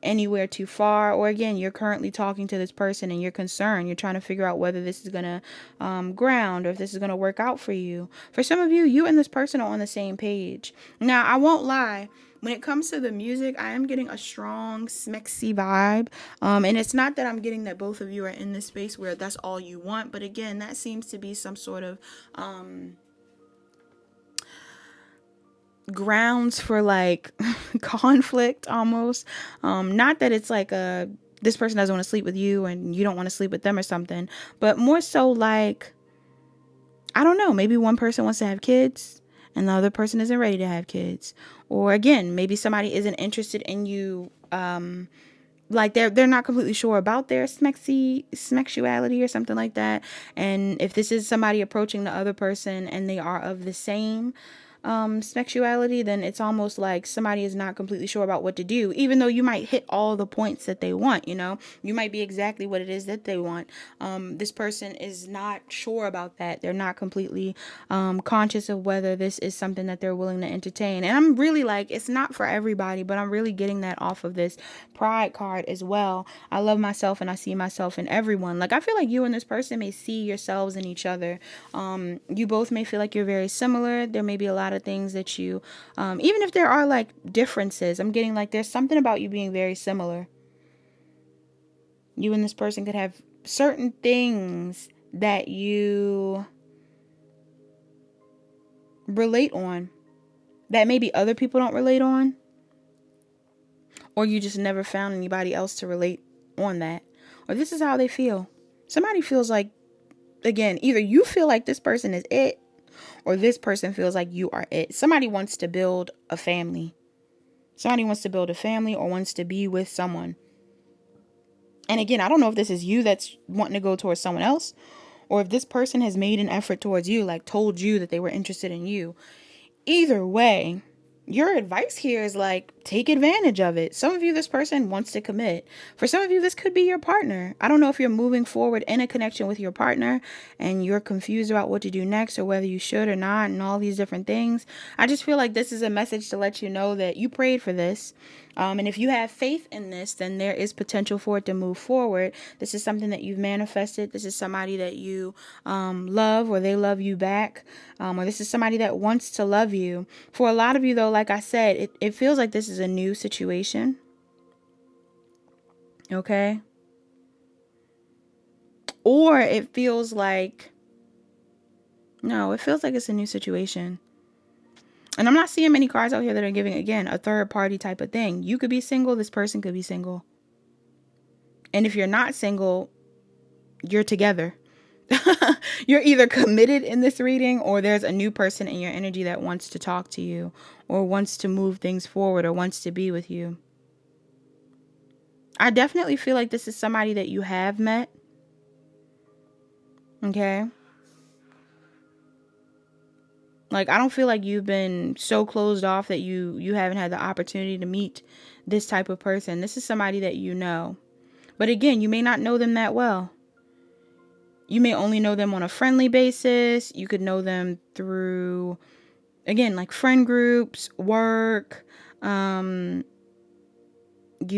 anywhere too far. Or again, you're currently talking to this person and you're concerned. You're trying to figure out whether this is going to ground or if this is going to work out for you. For some of you, you and this person are on the same page. Now, I won't lie. When it comes to the music, I am getting a strong smexy vibe. And it's not that I'm getting that both of you are in this space where that's all you want. But again, that seems to be some sort of grounds for like conflict almost. Not that it's like this person doesn't want to sleep with you and you don't want to sleep with them or something. But more so like, I don't know, maybe one person wants to have kids and the other person isn't ready to have kids. Or again, maybe somebody isn't interested in you. Like they're not completely sure about their smexuality or something like that. And if this is somebody approaching the other person and they are of the same sexuality, then it's almost like somebody is not completely sure about what to do, even though you might hit all the points that they want. You might be exactly what it is that they want. This person is not sure about that. They're not completely conscious of whether this is something that they're willing to entertain. And I'm really like, it's not for everybody, but I'm really getting that off of this pride card as well. I love myself and I see myself in everyone. Like, I feel like you and this person may see yourselves in each other. You both may feel like you're very similar. There may be a lot of things that you, even if there are like differences, I'm getting like there's something about you being very similar. You and this person could have certain things that you relate on that maybe other people don't relate on, or you just never found anybody else to relate on that. Or this is how they feel. Somebody feels like, again, either you feel like this person is it, or this person feels like you are it. Somebody wants to build a family. Somebody wants to build a family or wants to be with someone. And again, I don't know if this is you that's wanting to go towards someone else, or if this person has made an effort towards you, like told you that they were interested in you. Either way, your advice here is like, take advantage of it. Some of you, this person wants to commit. For some of you, this could be your partner. I don't know if you're moving forward in a connection with your partner and you're confused about what to do next or whether you should or not and all these different things. I just feel like this is a message to let you know that you prayed for this. And if you have faith in this, then there is potential for it to move forward. This is something that you've manifested. This is somebody that you love, or they love you back. Or this is somebody that wants to love you. For a lot of you, though, like I said, it feels like this is a new situation. Okay? Or it feels like, no, it feels like it's a new situation. And I'm not seeing many cards out here that are giving, again, a third party type of thing. You could be single. This person could be single. And if you're not single, you're together. You're either committed in this reading, or there's a new person in your energy that wants to talk to you or wants to move things forward or wants to be with you. I definitely feel like this is somebody that you have met. Okay? Like, I don't feel like you've been so closed off that you haven't had the opportunity to meet this type of person. This is somebody that you know. But again, you may not know them that well. You may only know them on a friendly basis. You could know them through, again, like friend groups, work. You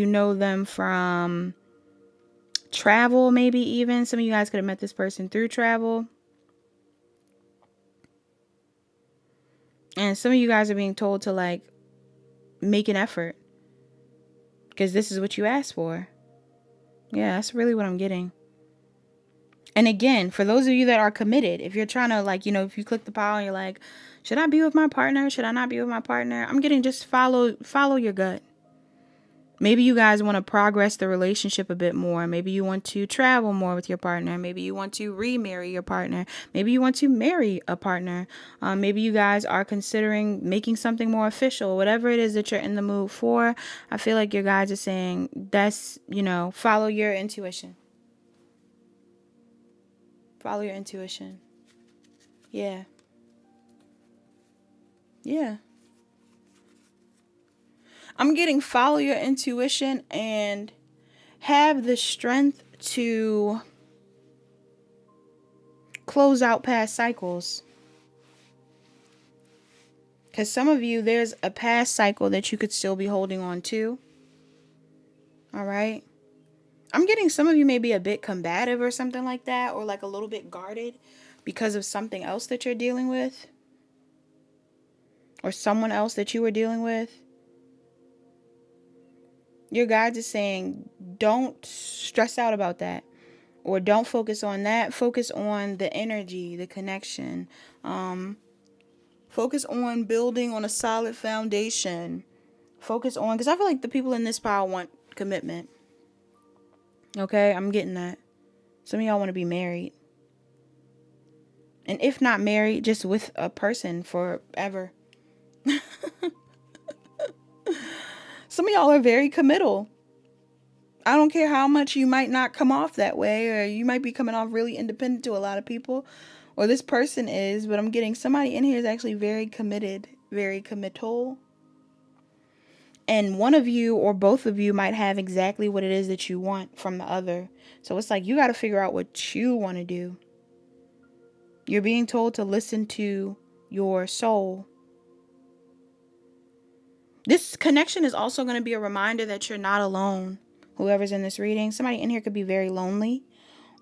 know them from travel, maybe even. Some of you guys could have met this person through travel. And some of you guys are being told to like make an effort because this is what you asked for. Yeah, that's really what I'm getting. And again, for those of you that are committed, if you're trying to like, if you click the pile and you're like, should I be with my partner? Should I not be with my partner? I'm getting just follow your gut. Maybe you guys want to progress the relationship a bit more. Maybe you want to travel more with your partner. Maybe you want to remarry your partner. Maybe you want to marry a partner. Maybe you guys are considering making something more official. Whatever it is that you're in the mood for, I feel like your guys are saying that's, follow your intuition. Follow your intuition. Yeah. Yeah. I'm getting follow your intuition and have the strength to close out past cycles. Because some of you, there's a past cycle that you could still be holding on to. All right. I'm getting some of you may be a bit combative or something like that, or like a little bit guarded because of something else that you're dealing with, or someone else that you were dealing with. Your guides are saying, don't stress out about that, or don't focus on that. Focus on the energy, the connection. Focus on building on a solid foundation. Focus on, because I feel like the people in this pile want commitment. Okay, I'm getting that. Some of y'all want to be married. And if not married, just with a person forever. Some of y'all are very committal. I don't care how much you might not come off that way, or you might be coming off really independent to a lot of people, or this person is, but I'm getting somebody in here is actually very committed very committal. And one of you or both of you might have exactly what it is that you want from the other. So it's like you got to figure out what you want to do. You're being told to listen to your soul. This connection is also going to be a reminder that you're not alone. Whoever's in this reading, somebody in here could be very lonely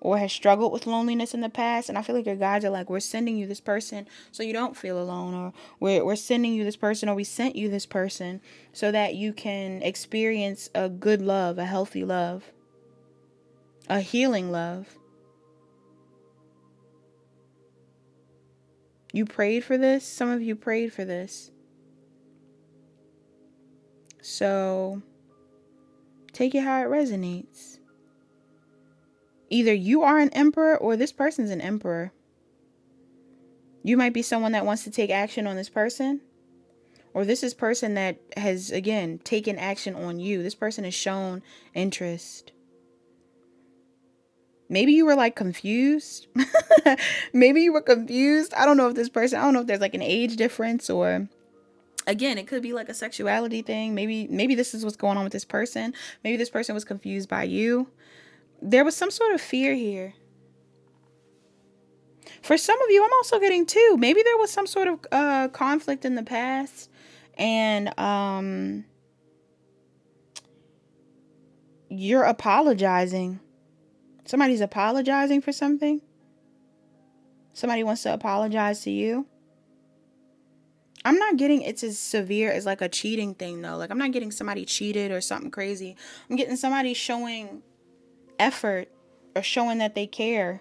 or has struggled with loneliness in the past. And I feel like your guides are like, we're sending you this person so you don't feel alone, or we're sending you this person, or we sent you this person so that you can experience a good love, a healthy love, a healing love. You prayed for this. Some of you prayed for this. So take it how it resonates. Either you are an emperor or this person's an emperor. You might be someone that wants to take action on this person, or this is person that has, again, taken action on you. This person has shown interest. Maybe you were like confused. Maybe you were confused. I don't know if there's like an age difference, or again, it could be like a sexuality thing. Maybe this is what's going on with this person. Maybe this person was confused by you. There was some sort of fear here. For some of you, I'm also getting too. Maybe there was some sort of conflict in the past, and you're apologizing. Somebody's apologizing for something. Somebody wants to apologize to you. I'm not getting it's as severe as like a cheating thing though. Like I'm not getting somebody cheated or something crazy. I'm getting somebody showing effort or showing that they care.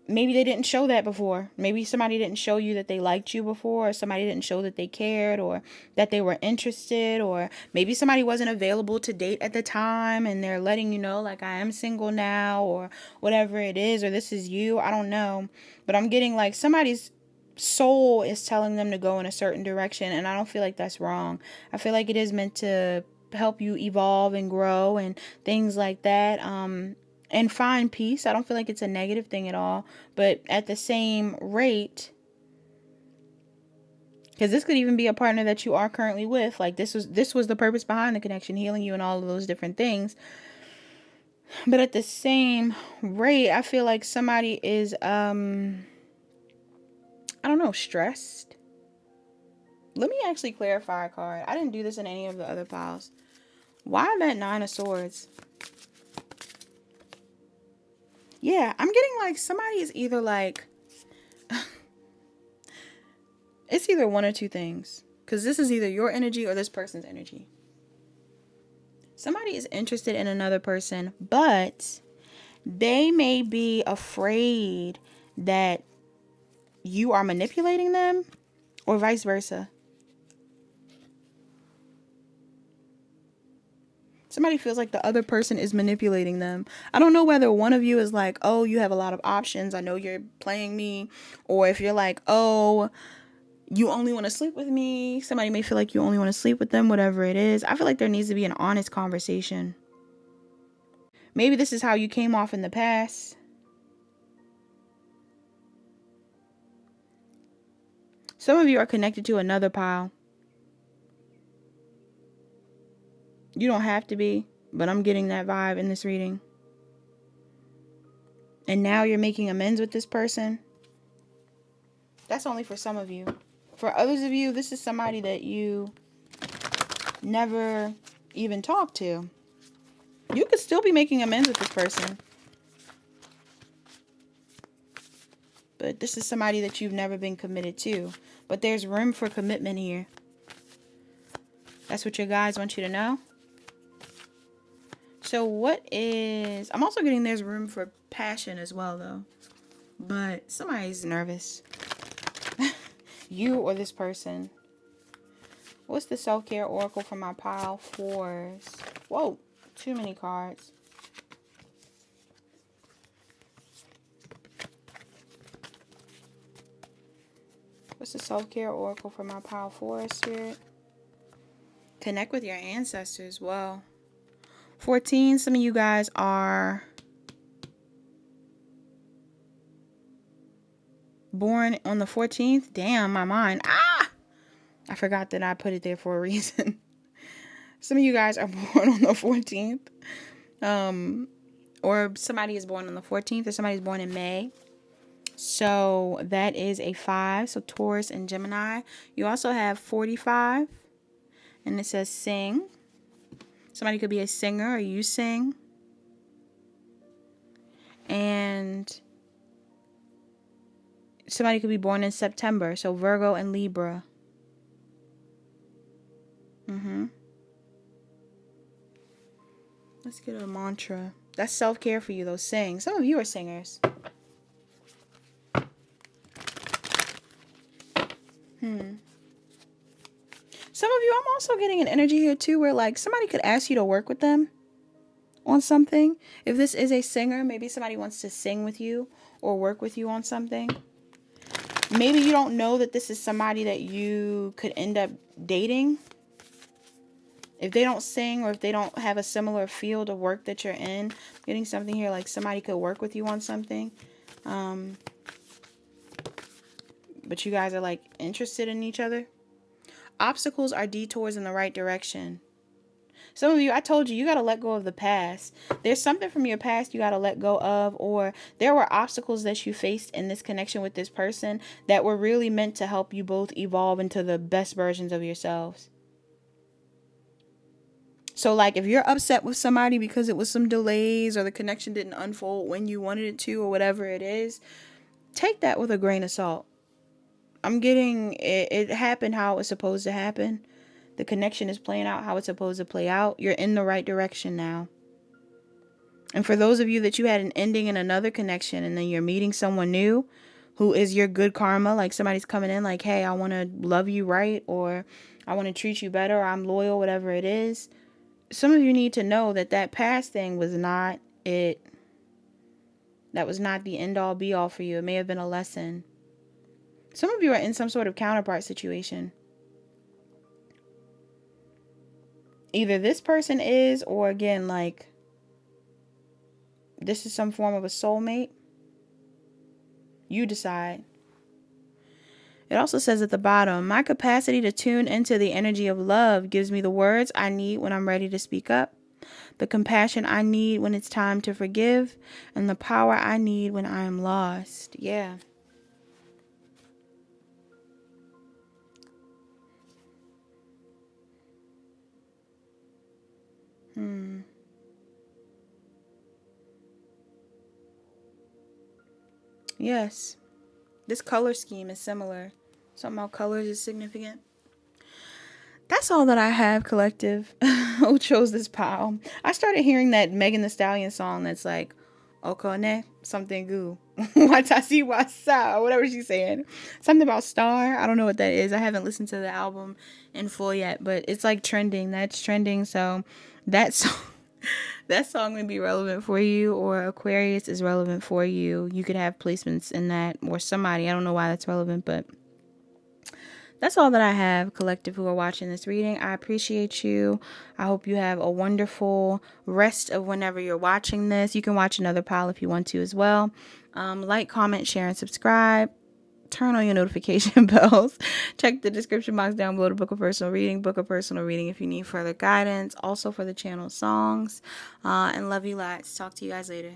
Maybe they didn't show that before. Maybe somebody didn't show you that they liked you before, or somebody didn't show that they cared or that they were interested, or maybe somebody wasn't available to date at the time and they're letting you know like I am single now, or whatever it is, or this is you. I don't know. But I'm getting like somebody's soul is telling them to go in a certain direction, and I don't feel like that's wrong. I feel like it is meant to help you evolve and grow and things like that. And find peace. I don't feel like it's a negative thing at all. But at the same rate, because this could even be a partner that you are currently with. Like this was the purpose behind the connection, healing you and all of those different things. But at the same rate, I feel like somebody is I don't know, stressed. Let me actually clarify a card. I didn't do this in any of the other piles. Why that 9 of Swords? Yeah, I'm getting like somebody is either like it's either one or two things, because this is either your energy or this person's energy. Somebody is interested in another person, but they may be afraid that you are manipulating them, or vice versa. Somebody feels like the other person is manipulating them. I don't know whether one of you is like, oh, you have a lot of options, I know you're playing me. Or if you're like, oh, you only want to sleep with me. Somebody may feel like you only want to sleep with them, whatever it is. I feel like there needs to be an honest conversation. Maybe this is how you came off in the past. Some of you are connected to another pile. You don't have to be, but I'm getting that vibe in this reading. And now you're making amends with this person. That's only for some of you. For others of you, this is somebody that you never even talked to. You could still be making amends with this person. But this is somebody that you've never been committed to. But there's room for commitment here. That's what your guides want you to know. So what is... I'm also getting there's room for passion as well, though. But somebody's nervous. You or this person. What's the self-care oracle for my pile 4s? Whoa, too many cards. What's the self-care oracle for my pile 4, Spirit? Connect with your ancestors. Well, 14, some of you guys are born on the 14th. Damn, my mind. Ah! forgot that I put it there for a reason. Some of you guys are born on the 14th. Or somebody is born on the 14th, or somebody's born in May. So that is a 5. So Taurus and Gemini. You also have 45. And it says sing. Somebody could be a singer or you sing. And somebody could be born in September. So Virgo and Libra. Let's get a mantra. That's self-care for you, though. Sing. Some of you are singers. Some of you, I'm also getting an energy here too where like somebody could ask you to work with them on something. If this is a singer, maybe somebody wants to sing with you or work with you on something. Maybe you don't know that this is somebody that you could end up dating. If they don't sing or if they don't have a similar field of work that you're in, getting something here like somebody could work with you on something. But you guys are like interested in each other. Obstacles are detours in the right direction. Some of you, I told you, you got to let go of the past. There's something from your past you got to let go of, or there were obstacles that you faced in this connection with this person that were really meant to help you both evolve into the best versions of yourselves. So like if you're upset with somebody because it was some delays or the connection didn't unfold when you wanted it to or whatever it is, take that with a grain of salt. I'm getting it happened how it was supposed to happen. The connection is playing out how it's supposed to play out. You're in the right direction now. And for those of you that you had an ending in another connection and then you're meeting someone new who is your good karma, like somebody's coming in like, hey, I want to love you right, or I want to treat you better, or I'm loyal, whatever it is. Some of you need to know that that past thing was not it. That was not the end all be all for you. It may have been a lesson. Some of you are in some sort of counterpart situation. Either this person is, or again, like, this is some form of a soulmate. You decide. It also says at the bottom, my capacity to tune into the energy of love gives me the words I need when I'm ready to speak up, the compassion I need when it's time to forgive, and the power I need when I am lost. Yeah. Yes. This color scheme is similar. Something about colors is significant. That's all that I have, collective. Who chose this pile? I started hearing that Megan Thee Stallion song that's like, Okone, something goo. Watashi wasa, or whatever she's saying. Something about star. I don't know what that is. I haven't listened to the album in full yet, but it's like trending. That's trending. So that song may be relevant for you, or Aquarius is relevant for you. You could have placements in that, or somebody. I don't know why that's relevant, but that's all that I have, collective, who are watching this reading. I appreciate you. I hope you have a wonderful rest of whenever you're watching this. You can watch another pile if you want to as well. Like, comment, share, and subscribe. Turn on your notification bells. Check the description box down below to book a personal reading. Book a personal reading if you need further guidance. Also for the channel songs. And love you lots. Talk to you guys later.